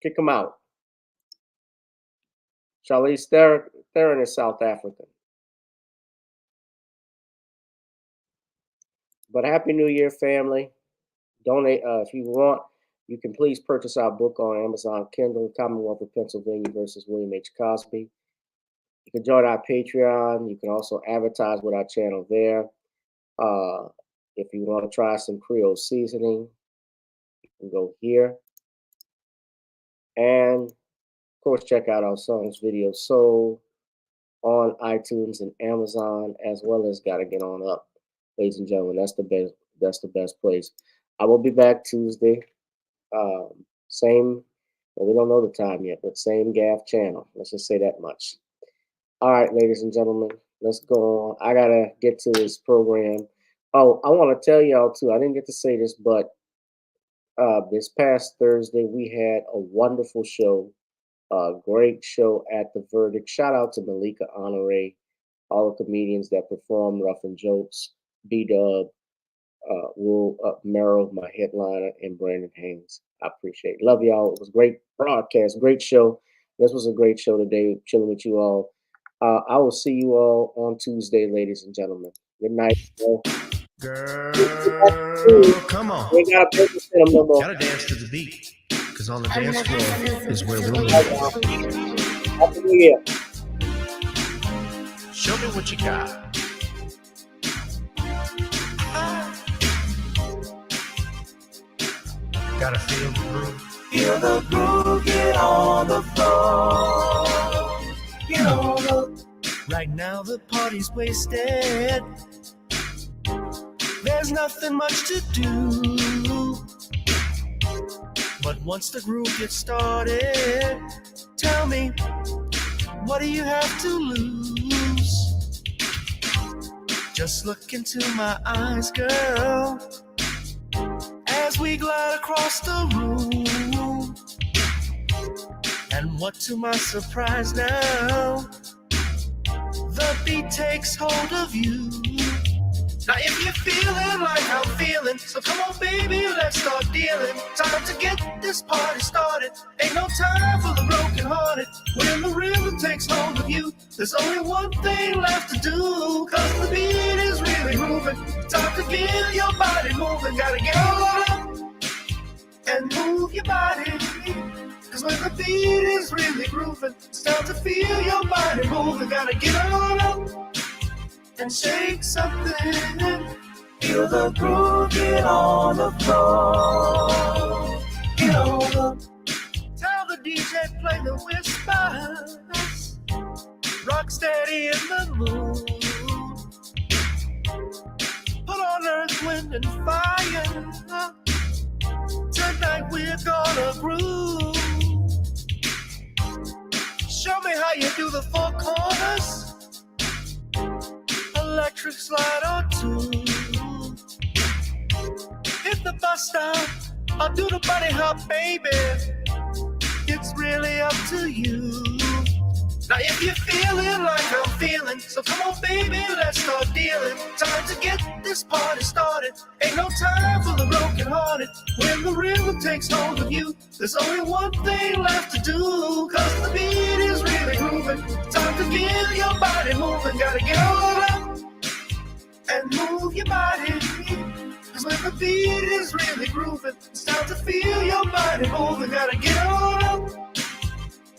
Kick them out. Charlize Theron is South African. But Happy New Year, family. Donate if you want. You can please purchase our book on Amazon Kindle, Commonwealth of Pennsylvania versus William H. Cosby. You can join our Patreon. You can also advertise with our channel there. If you want to try some Creole seasoning, you can go here. And, of course, check out our songs, videos sold on iTunes and Amazon, as well as Gotta Get On Up. Ladies and gentlemen, that's the best. That's the best place. I will be back Tuesday. Same, well, we don't know the time yet, but same Gav channel. Let's just say that much. All right, ladies and gentlemen, let's go on. I gotta get to this program. Oh, I want to tell y'all too. I didn't get to say this, but this past Thursday we had a wonderful show, a great show at the Verdict. Shout out to Malika Honore, all the comedians that performed, Rough and Jokes, B-Dub, Will Merrill, my headliner, and Brandon Haynes. I appreciate it. Love y'all. It was a great broadcast, great show. This was a great show today, chilling with you all. I will see you all on Tuesday, ladies and gentlemen. Good night. Girl, come on. We gotta dance to them no more. Gotta dance to the beat, because on the dance floor is where we'll meet. Happy New Year. Show me what you got. Gotta feel the groove. Feel the groove, get on the floor. Get on the. Right now the party's wasted. There's nothing much to do, but once the groove gets started, tell me, what do you have to lose? Just look into my eyes, girl, as we glide across the room. And what to my surprise now, the beat takes hold of you. Now if you're feeling like I'm feeling, so come on baby, let's start dealing. Time to get this party started. Ain't no time for the broken hearted. When the rhythm takes hold of you, there's only one thing left to do. Cause the beat is really moving. Time to get your body moving. Gotta get on up and move your body. Cause when the beat is really grooving, it's time to feel your body moving. Gotta get on up and shake something. Feel the groove, get on the floor. Get on up. Tell the DJ play the whispers. Rock steady in the mood. Put on earth, wind, and fire. Tonight we're gonna groove. Show me how you do the four corners. Electric slide or two. Hit the bus stop or do the bunny hop, baby. It's really up to you. Now if you're feeling like I'm feeling, so come on baby, let's start dealing. Time to get this party started. Ain't no time for the broken hearted. When the rhythm takes hold of you, there's only one thing left to do. Cause the beat is really grooving. Time to get your body moving. Gotta get on up and move your body. Cause when the beat is really grooving, it's time to feel your body moving. Gotta get on up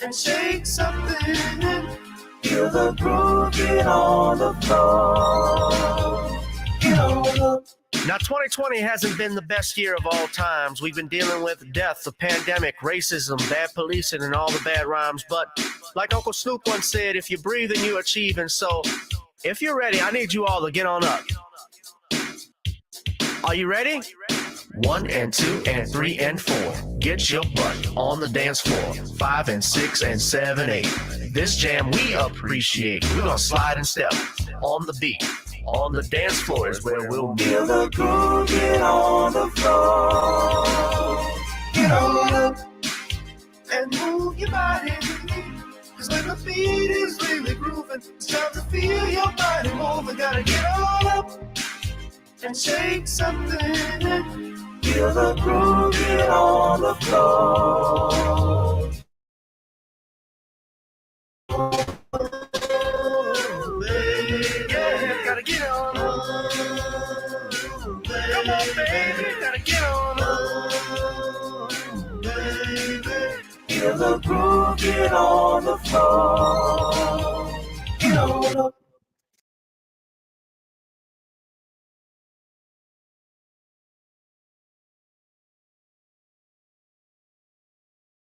and shake something. Feel the groove, get on the floor. Get on up. Now, 2020 hasn't been the best year of all times. We've been dealing with death, the pandemic, racism, bad policing, and all the bad rhymes. But like Uncle Snoop once said, if you breathe and you achieve. And so, if you're ready, I need you all to get on up. Are you ready? 1 and 2 and 3 and 4. Get your butt on the dance floor. 5 and 6 and 7, 8. This jam we appreciate. We're gonna slide and step on the beat. On the dance floor is where we'll be. Feel the groove, get on the floor. Get on up and move your body. Cause when the beat is really grooving, it's time to feel your body moving. Gotta get on up and shake something. Feel the groove, get on the floor. Oh, baby, yeah, gotta get on up. Come on, baby, gotta get on up. Baby. Feel the groove, get on the floor. Get on up.